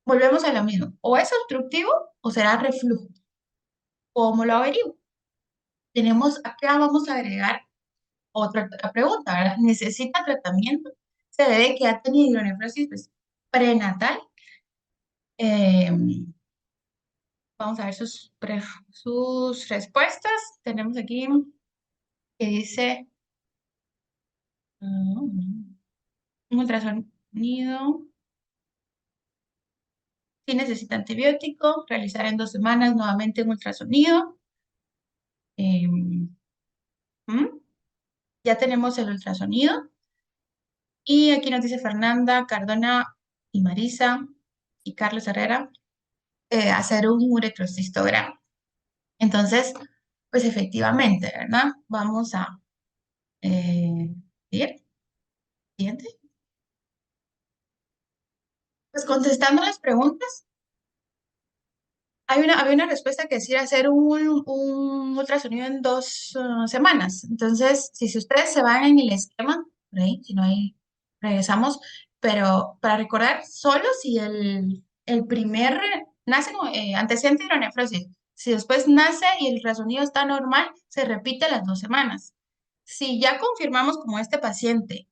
Volvemos a lo mismo. O es obstructivo o será reflujo. ¿Cómo lo averiguo? Acá vamos a agregar otra pregunta, ¿verdad? ¿Necesita tratamiento? Se debe que ha tenido hidronefrosis pues, prenatal. Vamos a ver sus respuestas. Tenemos aquí que dice un ultrasonido. Si necesita antibiótico, realizar en 2 semanas nuevamente un ultrasonido. Ya tenemos el ultrasonido. Y aquí nos dice Fernanda, Cardona y Marisa, y Carlos Herrera, hacer un uretrocistograma. Entonces, pues efectivamente, ¿verdad? Vamos a ir. Siguiente. Pues contestando las preguntas, había una respuesta que decía hacer un ultrasonido en 2 semanas. Entonces, si ustedes se van en el esquema, por ahí, si no hay, regresamos, pero para recordar, solo si el primer nace con antecedente de hidronefrosis, si después nace y el ultrasonido está normal, se repite las 2 semanas. Si ya confirmamos como este paciente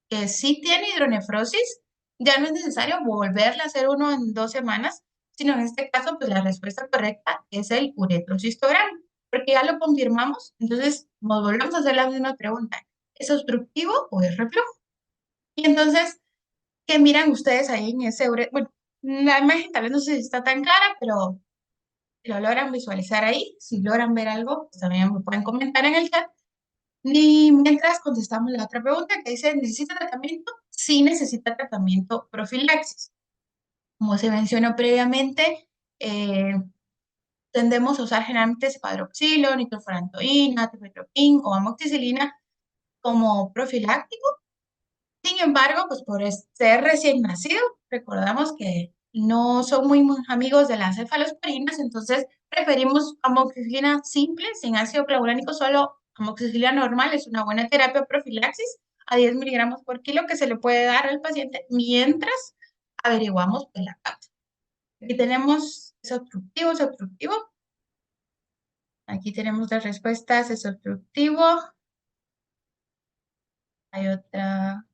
que sí tiene hidronefrosis, ya no es necesario volverle a hacer uno en 2 semanas, sino en este caso, pues la respuesta correcta es el uretrocistograma, porque ya lo confirmamos, entonces nos volvemos a hacer la misma pregunta, ¿es obstructivo o es reflujo? Y entonces, ¿qué miran ustedes ahí en ese uretro? Bueno, la imagen tal vez no sé si está tan clara, pero lo logran visualizar ahí, si logran ver algo, pues también me pueden comentar en el chat. Y mientras contestamos la otra pregunta que dice, ¿necesita tratamiento? Sí necesita tratamiento profilaxis. Como se mencionó previamente, eh, tendemos a usar generalmente cepadroxilo, nitrofurantoína, tefentropin o amoxicilina como profiláctico. Sin embargo, pues por ser recién nacido, recordamos que no son muy amigos de las cefalosporinas, entonces preferimos amoxicilina simple, sin ácido clavulónico, solo amoxicilina normal es una buena terapia profilaxis a 10 miligramos por kilo que se le puede dar al paciente mientras averiguamos pues, la causa. Aquí tenemos, es obstructivo, es obstructivo. Aquí tenemos las respuestas, es obstructivo. Hay otra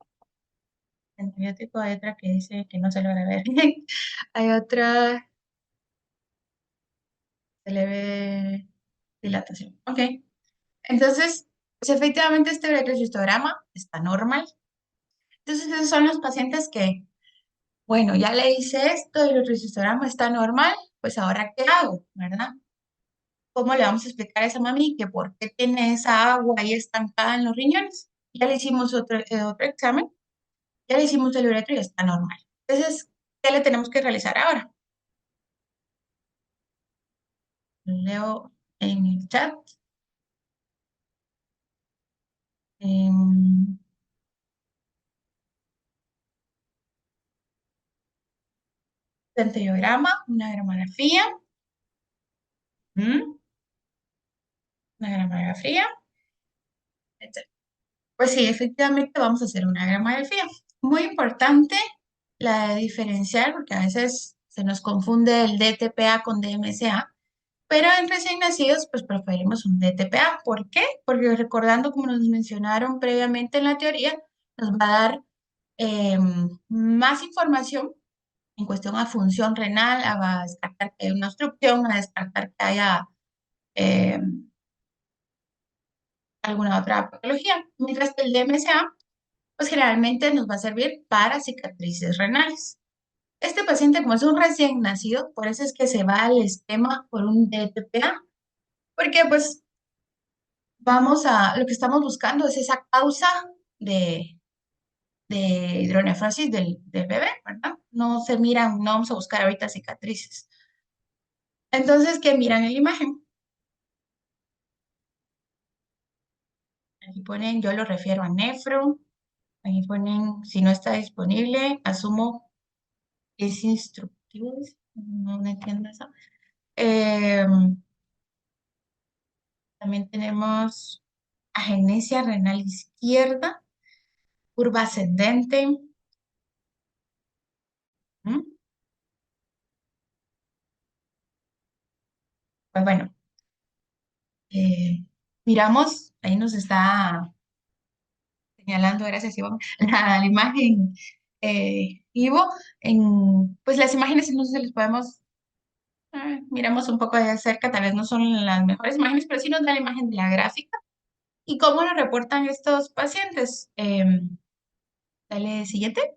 antibiótico, hay otra que dice que no se logra ver. Hay otra, se le ve dilatación. Ok. Entonces, pues efectivamente este electrohistograma está normal. Entonces, esos son los pacientes que, bueno, ya le hice esto, el electrohistograma está normal, pues ahora, ¿qué hago? ¿Verdad? ¿Cómo le vamos a explicar a esa mami que por qué tiene esa agua ahí estancada en los riñones? Ya le hicimos otro examen, ya le hicimos el uretro y está normal. Entonces, ¿qué le tenemos que realizar ahora? Leo en el chat. Em, centellograma, una gramografía, ¿m? Una gramografía, etc. Pues sí, efectivamente vamos a hacer una gramografía. Muy importante la de diferenciar, porque a veces se nos confunde el DTPA con DMSA, pero en recién nacidos, pues preferimos un DTPA. ¿Por qué? Porque recordando, como nos mencionaron previamente en la teoría, nos va a dar más información en cuestión a función renal, a descartar que hay una obstrucción, a descartar que haya eh, alguna otra patología. Mientras que el DMSA, pues generalmente nos va a servir para cicatrices renales. Este paciente, como es un recién nacido, por eso es que se va al esquema por un DTPA, porque pues lo que estamos buscando es esa causa de, de hidronefrosis del bebé, ¿verdad? No se miran, no vamos a buscar ahorita cicatrices. Entonces, ¿qué miran en la imagen? Aquí ponen, yo lo refiero a nefro. Aquí ponen, si no está disponible, asumo que es instructivo. No entiendo eso. Eh, También tenemos agenesia renal izquierda, curva ascendente. ¿Mm? Pues bueno, miramos, ahí nos está señalando, gracias Ivonne, la imagen Ivo. Pues las imágenes, si no se les podemos, miramos un poco de cerca, tal vez no son las mejores imágenes, pero sí nos da la imagen de la gráfica. ¿Y cómo lo reportan estos pacientes? Dale siguiente.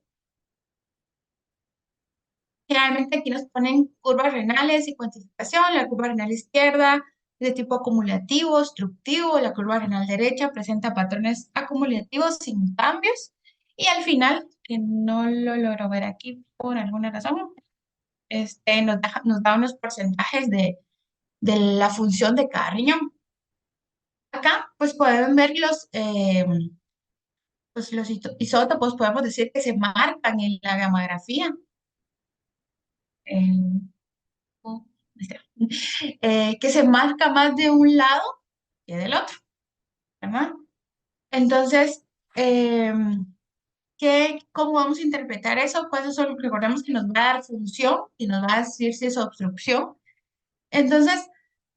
Generalmente aquí nos ponen curvas renales y cuantificación. La curva renal izquierda es de tipo acumulativo, obstructivo. La curva renal derecha presenta patrones acumulativos sin cambios. Y al final, que no lo logro ver aquí por alguna razón, nos da unos porcentajes de la función de cada riñón. Acá, pues pueden ver los isótopos, podemos decir que se marcan en la gamografía. En- oh, ahí está. Que se marca más de un lado que del otro, ¿verdad? Entonces, eh, ¿cómo vamos a interpretar eso? Pues eso recordemos que nos va a dar función y nos va a decir si es obstrucción. Entonces,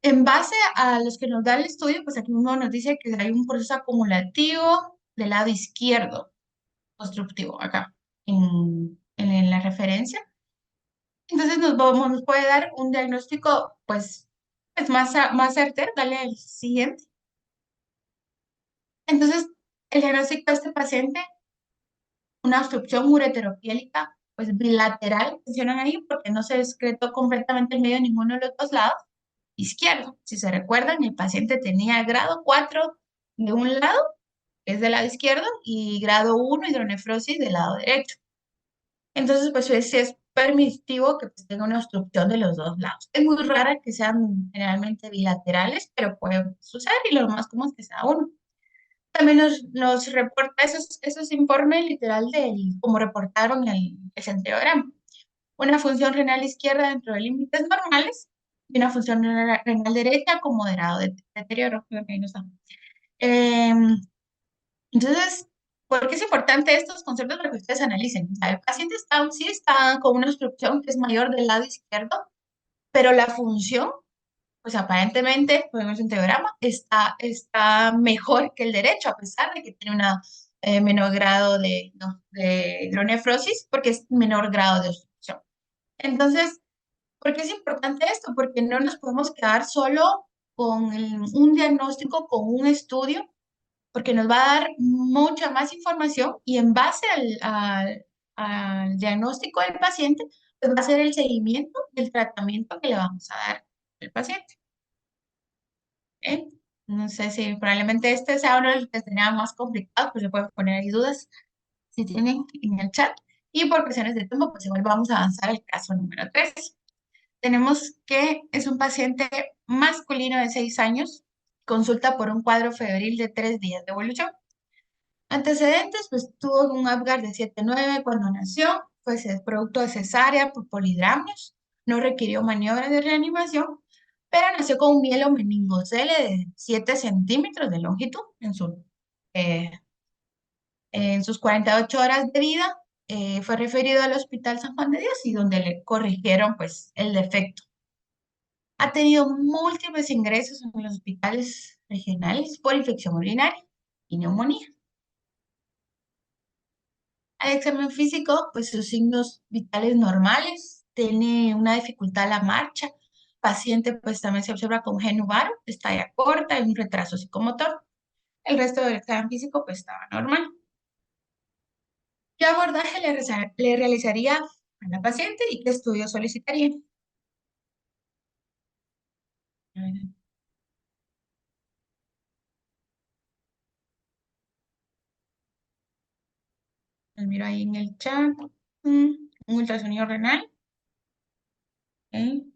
en base a los que nos da el estudio, pues aquí mismo nos dice que hay un proceso acumulativo del lado izquierdo, obstructivo, acá, en la referencia. Entonces nos puede dar un diagnóstico, pues más certero. Dale al siguiente. Entonces, el diagnóstico de este paciente, una obstrucción ureteropiélica, pues bilateral, mencionan ahí, porque no se excretó completamente el medio de ninguno de los dos lados, izquierdo. Si se recuerdan, el paciente tenía grado 4 de un lado, que es del lado izquierdo, y grado 1 hidronefrosis del lado derecho. Entonces, pues sí es permitivo que pues, tenga una obstrucción de los dos lados. Es muy rara que sean generalmente bilaterales, pero puede suceder y lo más común es que sea uno. También nos reporta esos informes literal como reportaron el centeograma. Una función renal izquierda dentro de límites normales y una función renal derecha con moderado deterioro. Ahí no está. Em, entonces, ¿por qué es importante estos conceptos para que ustedes analicen? O sea, el paciente sí está con una obstrucción que es mayor del lado izquierdo, pero la función, pues aparentemente, podemos un teorema, está mejor que el derecho, a pesar de que tiene una menor grado no, de hidronefrosis, porque es menor grado de obstrucción. Entonces, ¿por qué es importante esto? Porque no nos podemos quedar solo con un diagnóstico, con un estudio, porque nos va a dar mucha más información y en base al diagnóstico del paciente, pues va a ser el seguimiento del tratamiento que le vamos a dar al paciente. ¿Eh? No sé si probablemente este sea uno de los que tenía más complicados, pues se pueden poner ahí dudas si tienen en el chat. Y por cuestiones de tiempo, pues igual vamos a avanzar al caso número 3. Tenemos que es un paciente masculino de 6 años, consulta por un cuadro febril de 3 días de evolución. Antecedentes, pues tuvo un Apgar de 7,9 cuando nació, pues es producto de cesárea por polidramios, no requirió maniobra de reanimación, pero nació con un mielomeningocele de 7 centímetros de longitud eh, en sus 48 horas de vida. Fue referido al Hospital San Juan de Dios y donde le corrigieron pues el defecto. Ha tenido múltiples ingresos en los hospitales regionales por infección urinaria y neumonía. Al examen físico, pues sus signos vitales normales, tiene una dificultad a la marcha. Paciente, pues también se observa con genuvaro, talla corta y un retraso psicomotor. El resto del examen físico, pues estaba normal. ¿Qué abordaje le realizaría a la paciente y qué estudio solicitaría? Les miro ahí en el chat. Un ultrasonido renal.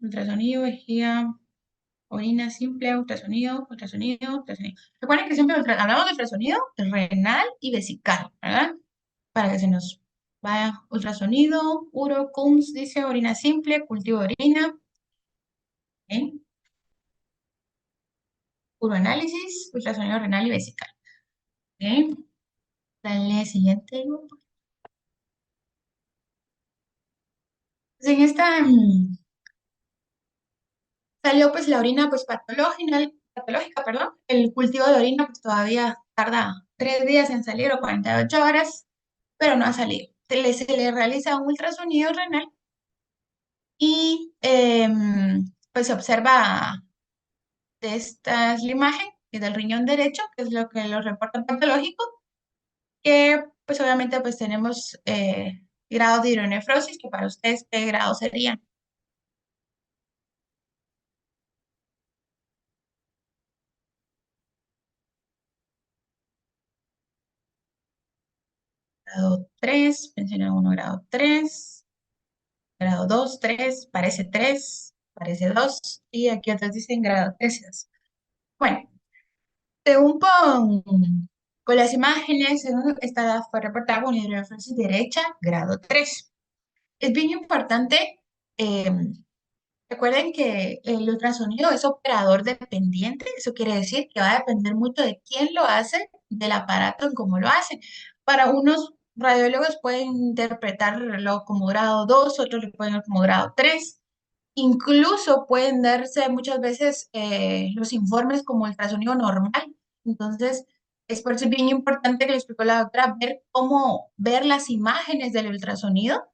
Ultrasonido, vejiga, orina simple, ultrasonido. Recuerden que siempre hablamos de ultrasonido renal y vesical, ¿verdad? Para que se nos vaya ultrasonido, uro, CUMS, dice orina simple, cultivo de orina, ¿eh? Uroanálisis, ultrasonido renal y vesical. ¿Eh? Dale, siguiente. Pues en esta salió pues la orina pues patológica, perdón. El cultivo de orina pues todavía tarda 3 días en salir o 48 horas, pero no ha salido. Se le realiza un ultrasonido renal y pues se observa de esta es la imagen y del riñón derecho, que es lo que lo reporta patológico, que pues obviamente pues tenemos grado de hidronefrosis, que para ustedes, ¿qué grado sería? Grado 3, mencioné uno grado 3. grado 2, 3, parece 2, y aquí otros dicen grado 3. Bueno, según con las imágenes, según esta fue reportada con hidronefrosis derecha, grado 3. Es bien importante, eh, recuerden que el ultrasonido es operador dependiente, eso quiere decir que va a depender mucho de quién lo hace, del aparato en cómo lo hace. Para unos radiólogos pueden interpretarlo como grado 2, otros lo pueden ver como grado 3. Incluso pueden darse muchas veces los informes como ultrasonido normal. Entonces, es por eso bien importante que le explicó la doctora ver cómo ver las imágenes del ultrasonido,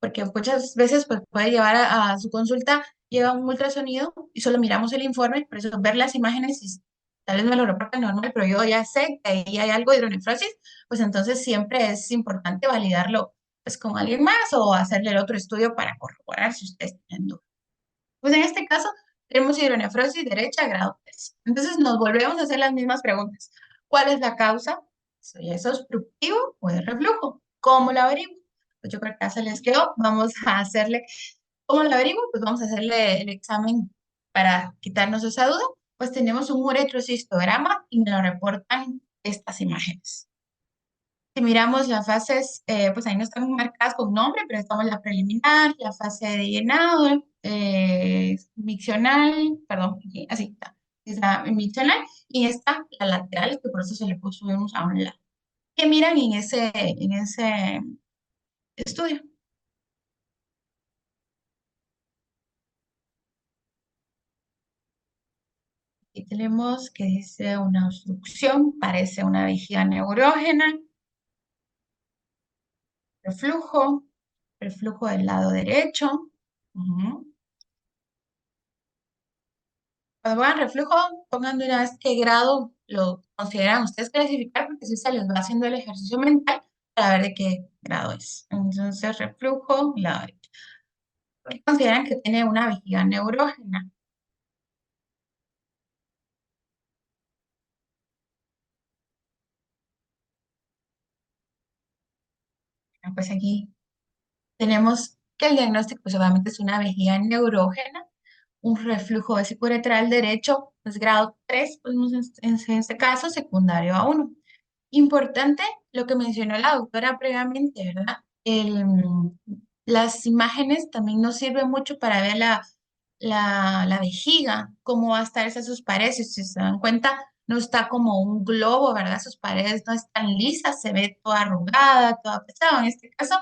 porque muchas veces pues, puede llevar a su consulta, llega un ultrasonido y solo miramos el informe, por eso ver las imágenes y tal vez me lo reportan normal, pero yo ya sé que ahí hay algo de hidronefrosis, pues entonces siempre es importante validarlo pues con alguien más o hacerle el otro estudio para corroborar si ustedes tienen dudas. Pues en este caso tenemos hidronefrosis derecha grado 3. Entonces nos volvemos a hacer las mismas preguntas. ¿Cuál es la causa? ¿Es obstructivo o es reflujo? ¿Cómo lo averiguo? Pues yo creo que ya se les quedó. Vamos a hacerle, ¿cómo lo averiguo? Pues vamos a hacerle el examen para quitarnos esa duda. Pues tenemos un uretrocistograma y me lo reportan estas imágenes. Si miramos las fases, pues ahí no están marcadas con nombre, pero estamos la preliminar, la fase de llenado, miccional, perdón, así está. Es la miccional y está la lateral, que por eso se le puso a un lado. ¿Qué miran en ese estudio? Aquí tenemos que dice una obstrucción, parece una vejiga neurógena, reflujo, reflujo del lado derecho. Ujú. Cuando pongan reflujo, pongan de una vez qué grado lo consideran ustedes clasificar, porque si se les va haciendo el ejercicio mental para ver de qué grado es. Entonces, reflujo, lado derecho. ¿Por qué consideran que tiene una vejiga neurógena? Bueno, pues aquí tenemos que el diagnóstico, pues obviamente es una vejiga neurógena, un reflujo vesicuretral derecho, pues grado 3, pues en este caso secundario a 1. Importante lo que mencionó la doctora previamente, ¿verdad? Las imágenes también nos sirven mucho para ver la vejiga, cómo va a estar esas sus paredes. Si se dan cuenta, no está como un globo, ¿verdad? Sus paredes no están lisas, se ve toda arrugada, toda pesada. En este caso,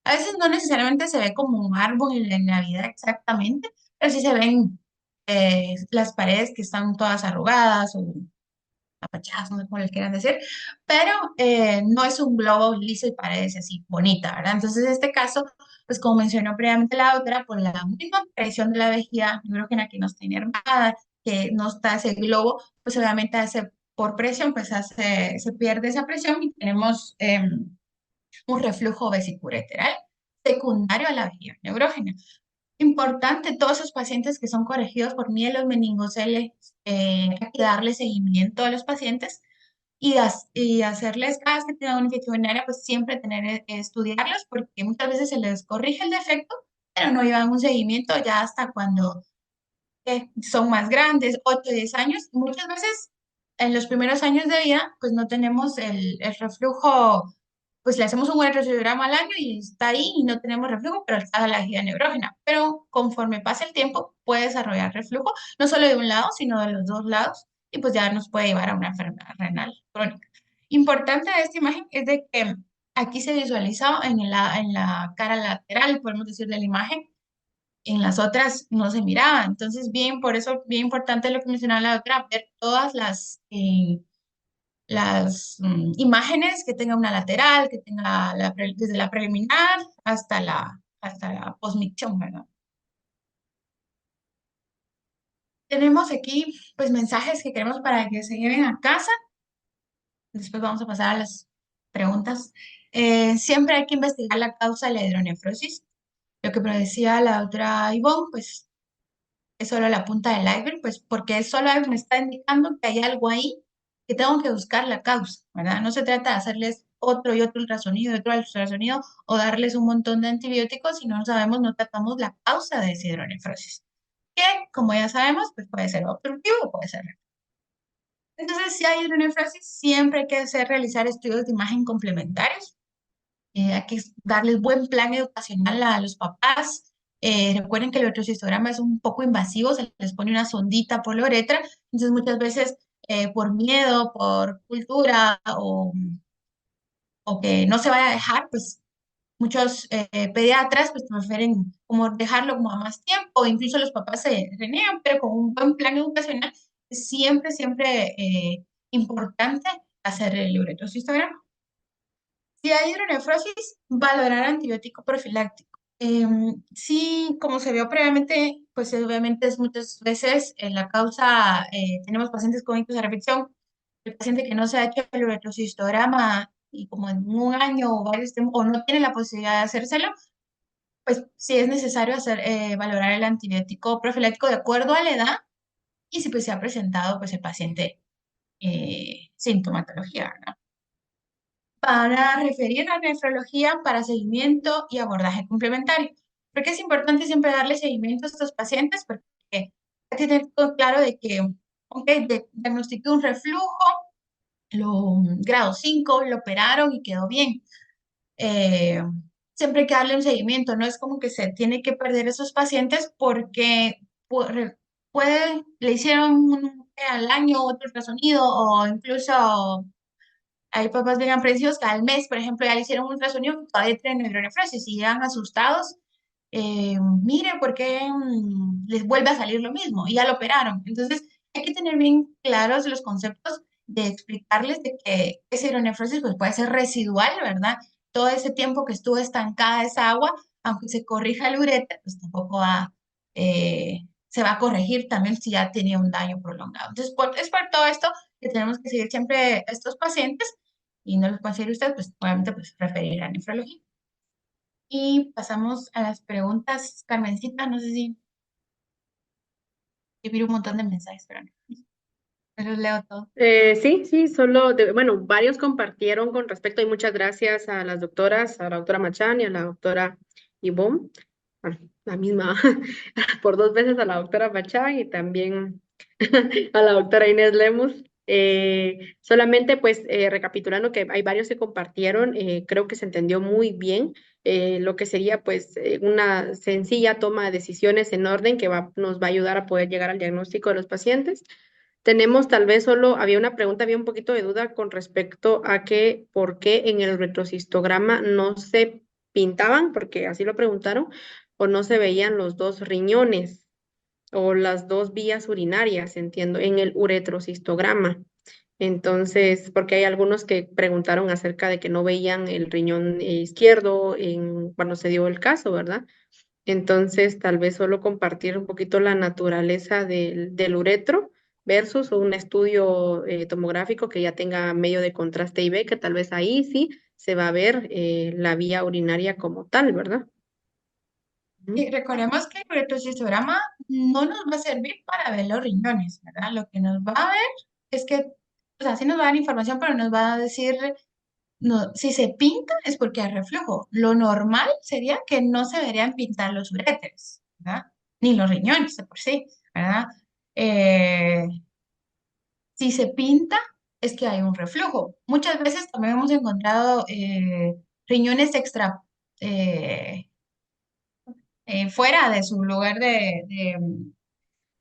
a veces no necesariamente se ve como un árbol en la Navidad exactamente, pero sí se ven las paredes que están todas arrugadas o apachadas, no sé cómo les quieran decir, pero no es un globo liso y paredes así bonita, ¿verdad? Entonces, en este caso, pues como mencionó previamente la doctora, por la misma presión de la vejiga neurógena que no está inervada, que no está ese globo, pues obviamente hace, por presión, pues se pierde esa presión y tenemos un reflujo vesicureteral secundario a la vejiga neurógena. Importante, todos esos pacientes que son corregidos por mielos meningoceles, hay que darle seguimiento a los pacientes y hacerles cada vez que tengan una infección urinaria, pues siempre estudiarlos porque muchas veces se les corrige el defecto, pero no llevan un seguimiento ya hasta cuando son más grandes, 8 o 10 años. Muchas veces en los primeros años de vida, pues no tenemos el reflujo, pues le hacemos un electrocardiograma al año y está ahí y no tenemos reflujo, pero está la vejiga neurógena. Pero conforme pasa el tiempo, puede desarrollar reflujo, no solo de un lado, sino de los dos lados, y pues ya nos puede llevar a una enfermedad renal crónica. Importante de esta imagen es de que aquí se visualiza en la cara lateral, podemos decir, de la imagen, en las otras no se miraba. Entonces, bien, por eso, bien importante lo que mencionaba la doctora, ver todas las imágenes que tenga una lateral, que tenga desde la preliminar hasta la postmicción, ¿verdad? Tenemos aquí, pues, mensajes que queremos para que se lleven a casa. Después vamos a pasar a las preguntas. Siempre hay que investigar la causa de la hidronefrosis. Lo que decía la doctora Ivonne, pues es solo la punta del iceberg, pues porque solo me está indicando que hay algo ahí que tengo que buscar la causa, ¿verdad? No se trata de hacerles otro y otro ultrasonido y otro ultrasonido o darles un montón de antibióticos si no sabemos, no tratamos la causa de esa hidronefrosis, que como ya sabemos, pues puede ser obstructivo o puede ser. Entonces, si hay hidronefrosis, siempre hay que realizar estudios de imagen complementarios. Hay que darles buen plan educacional a los papás. Recuerden que el electrocistograma es un poco invasivo, se les pone una sondita por la uretra, entonces muchas veces por miedo, por cultura o que no se vaya a dejar, pues muchos pediatras pues prefieren como dejarlo como a más tiempo, incluso los papás se reniegan, pero con un buen plan educacional es siempre, siempre importante hacer el uretrocistograma. Si hay hidronefrosis, valorar antibiótico profiláctico. Sí, como se vio previamente, pues obviamente es muchas veces la causa, tenemos pacientes con ictus a repetición, el paciente que no se ha hecho el uretrocistograma y como en un año o varios tiempos, o no tiene la posibilidad de hacérselo, pues sí es necesario hacer, valorar el antibiótico profiláctico de acuerdo a la edad y si pues se ha presentado pues el paciente sintomatología, ¿verdad? Para referir a nefrología para seguimiento y abordaje complementario. Porque es importante siempre darle seguimiento a estos pacientes porque hay que tener claro de que, ok, diagnosticó un reflujo, grado 5 lo operaron y quedó bien. Eh, Siempre hay que darle un seguimiento, no es como que se tiene que perder esos pacientes porque le hicieron al año otro ultrasonido o incluso hay papás bien precios que al mes, por ejemplo, ya le hicieron un ultrasonido, todavía tienen hidronefrosis y llegan asustados. Mire, ¿por qué les vuelve a salir lo mismo? Y ya lo operaron. Entonces, hay que tener bien claros los conceptos de explicarles de que esa hidronefrosis pues, puede ser residual, ¿verdad? Todo ese tiempo que estuvo estancada esa agua, aunque se corrija el uretra, pues tampoco se va a corregir también si ya tenía un daño prolongado. Entonces, es por todo esto que tenemos que seguir siempre a estos pacientes y no los considere usted, pues obviamente pues referir a nefrología. Y pasamos a las preguntas. Carmencita, no sé si vi un montón de mensajes, pero no los leo todos. Sí, sí, bueno, varios compartieron con respecto y muchas gracias a las doctoras, a la doctora Machán y a la doctora Ivonne, bueno, la misma, por dos veces a la doctora Machán y también a la doctora Inés Lemus. Solamente pues recapitulando que hay varios que compartieron, creo que se entendió muy bien lo que sería pues una sencilla toma de decisiones en orden que nos va a ayudar a poder llegar al diagnóstico de los pacientes. Tenemos tal vez había una pregunta, había un poquito de duda con respecto a que por qué en el retrocistograma no se pintaban, porque así lo preguntaron, o no se veían los dos riñones o las dos vías urinarias, entiendo, en el uretrocistograma. Entonces, porque hay algunos que preguntaron acerca de que no veían el riñón izquierdo cuando se dio el caso, ¿verdad? Entonces, tal vez solo compartir un poquito la naturaleza del uretro versus un estudio tomográfico que ya tenga medio de contraste IV, que tal vez ahí sí se va a ver la vía urinaria como tal, ¿verdad? Ujú. Y recordemos que el electrocistograma no nos va a servir para ver los riñones, ¿verdad? Lo que nos va a ver es que, o sea, sí nos va a dar información, pero nos va a decir, no, si se pinta es porque hay reflujo. Lo normal sería que no se deberían pintar los uréteres, ¿verdad? Ni los riñones de por sí, ¿verdad? Eh, Si se pinta, es que hay un reflujo. Muchas veces también hemos encontrado riñones extra eh, fuera de su lugar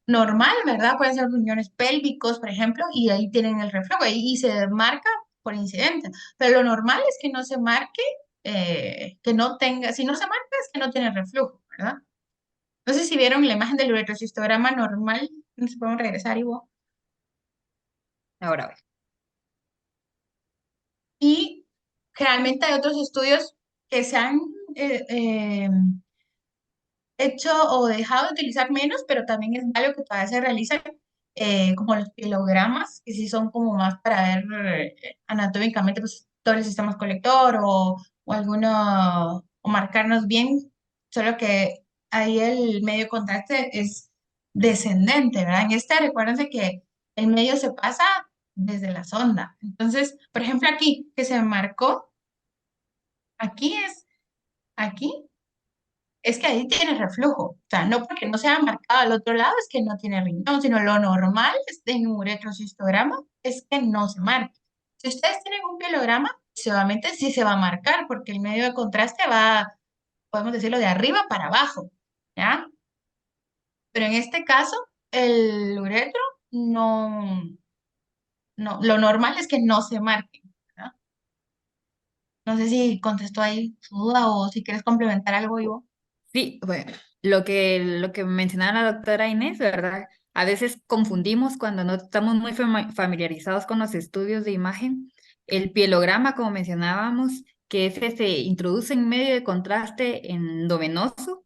normal, ¿verdad? Pueden ser riñones pélvicos, por ejemplo, y ahí tienen el reflujo y se marca por incidente. Pero lo normal es que no se marque, que no tenga, si no se marca es que no tiene reflujo, ¿verdad? No sé si vieron la imagen del uretrocistograma normal. No sé si podemos regresar, Ivo. Ahora, a ver. Y generalmente hay otros estudios que se han eh, eh, hecho o dejado de utilizar menos, pero también es algo que todavía se realiza, como los pilogramas, que sí son como más para ver anatómicamente pues, todo el sistema colector o alguno, o marcarnos bien, solo que ahí el medio de contraste es descendente, ¿verdad? En este, recuérdense que el medio se pasa desde la sonda. Entonces, por ejemplo, aquí que se marcó Aquí es que ahí tiene reflujo. O sea, no porque no sea marcado al otro lado es que no tiene riñón, sino lo normal en un uretrocistograma es que no se marque. Si ustedes tienen un pielograma, pues, obviamente sí se va a marcar porque el medio de contraste va, podemos decirlo, de arriba para abajo, ¿ya? Pero en este caso, el uretro no, no, lo normal es que no se marque, ¿ya? No sé si contestó ahí su duda o si quieres complementar algo, Ivo. Sí, bueno, lo que mencionaba la doctora Inés, ¿verdad? A veces confundimos cuando no estamos muy familiarizados con los estudios de imagen. El pielograma, como mencionábamos, que ese se introduce en medio de contraste endovenoso,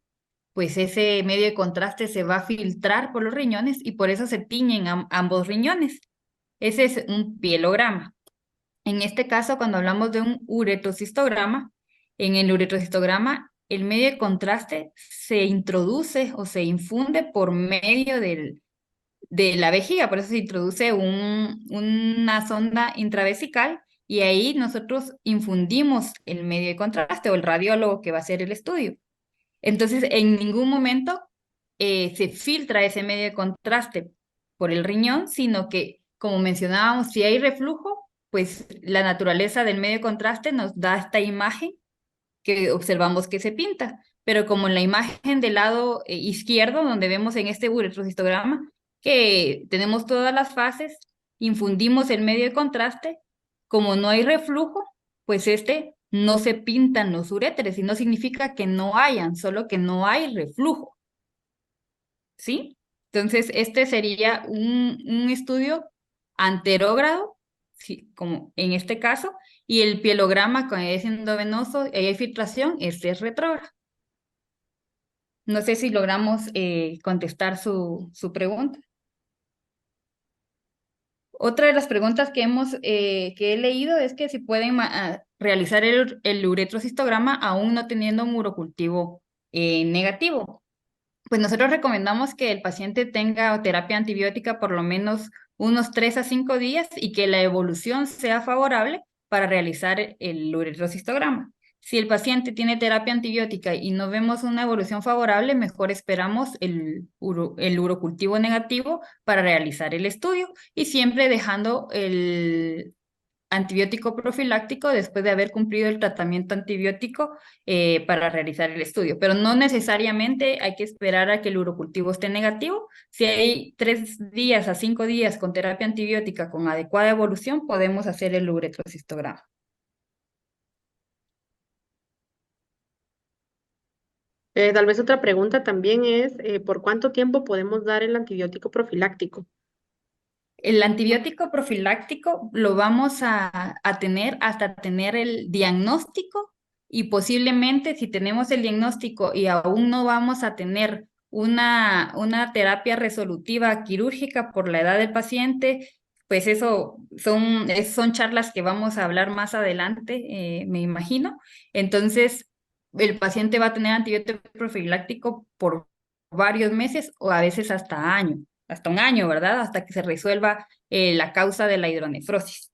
pues ese medio de contraste se va a filtrar por los riñones y por eso se tiñen ambos riñones. Ese es un pielograma. En este caso, cuando hablamos de un uretrocistograma, en el uretrocistograma el medio de contraste se introduce o se infunde por medio de la vejiga, por eso se introduce una sonda intravesical y ahí nosotros infundimos el medio de contraste o el radiólogo que va a hacer el estudio. Entonces, en ningún momento se filtra ese medio de contraste por el riñón, sino que, como mencionábamos, si hay reflujo, pues la naturaleza del medio de contraste nos da esta imagen que observamos que se pinta. Pero como en la imagen del lado izquierdo, donde vemos en este uretrocistograma, que tenemos todas las fases, infundimos el medio de contraste, como no hay reflujo, pues no se pintan los uréteres y no significa que no hayan, solo que no hay reflujo, ¿sí? Entonces, este sería un estudio anterógrado, sí, como en este caso, y el pielograma con es endovenoso y hay filtración, este es retrógrado. No sé si logramos contestar su pregunta. Otra de las preguntas que he leído es que si pueden realizar el uretrocistograma aún no teniendo un urocultivo negativo. Pues nosotros recomendamos que el paciente tenga terapia antibiótica por lo menos unos 3 a 5 días y que la evolución sea favorable para realizar el uretrocistograma. Si el paciente tiene terapia antibiótica y no vemos una evolución favorable, mejor esperamos el urocultivo negativo para realizar el estudio y siempre dejando el antibiótico profiláctico después de haber cumplido el tratamiento antibiótico para realizar el estudio. Pero no necesariamente hay que esperar a que el urocultivo esté negativo. Si hay 3 días a 5 días con terapia antibiótica con adecuada evolución, podemos hacer el uretrocistograma. Tal vez otra pregunta también es, ¿por cuánto tiempo podemos dar el antibiótico profiláctico? El antibiótico profiláctico lo vamos a tener hasta tener el diagnóstico y posiblemente si tenemos el diagnóstico y aún no vamos a tener una terapia resolutiva quirúrgica por la edad del paciente, pues eso son charlas que vamos a hablar más adelante, me imagino. Entonces, el paciente va a tener antibiótico profiláctico por varios meses o a veces hasta un año, ¿verdad? Hasta que se resuelva la causa de la hidronefrosis.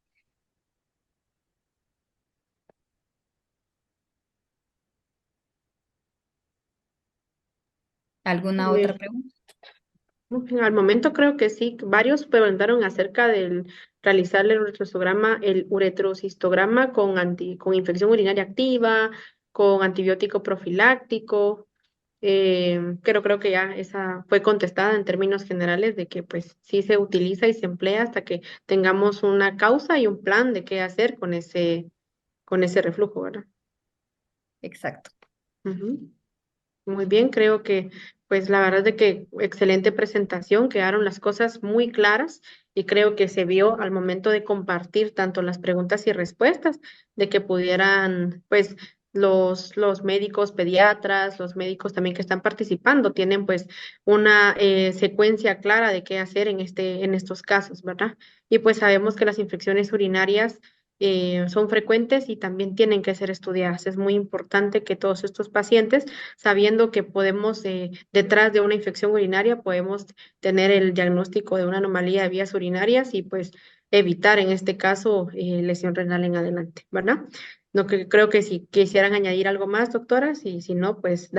¿Alguna otra Eh, pregunta? Al momento creo que sí, varios preguntaron acerca del realizar el uretrocistograma con infección urinaria activa, con antibiótico profiláctico. Pero creo que ya esa fue contestada en términos generales de que pues sí se utiliza y se emplea hasta que tengamos una causa y un plan de qué hacer con ese reflujo, ¿verdad? Exacto. Ujú. Muy bien, creo que pues la verdad es de que excelente presentación, quedaron las cosas muy claras y creo que se vio al momento de compartir tanto las preguntas y respuestas de que pudieran pues los médicos pediatras, los médicos también que están participando, tienen pues una secuencia clara de qué hacer en estos casos, ¿verdad? Y pues sabemos que las infecciones urinarias son frecuentes y también tienen que ser estudiadas. Es muy importante que todos estos pacientes sabiendo que podemos, detrás de una infección urinaria, podemos tener el diagnóstico de una anomalía de vías urinarias y pues evitar en este caso lesión renal en adelante, ¿verdad? No, creo que si quisieran añadir algo más, doctoras, y si no, pues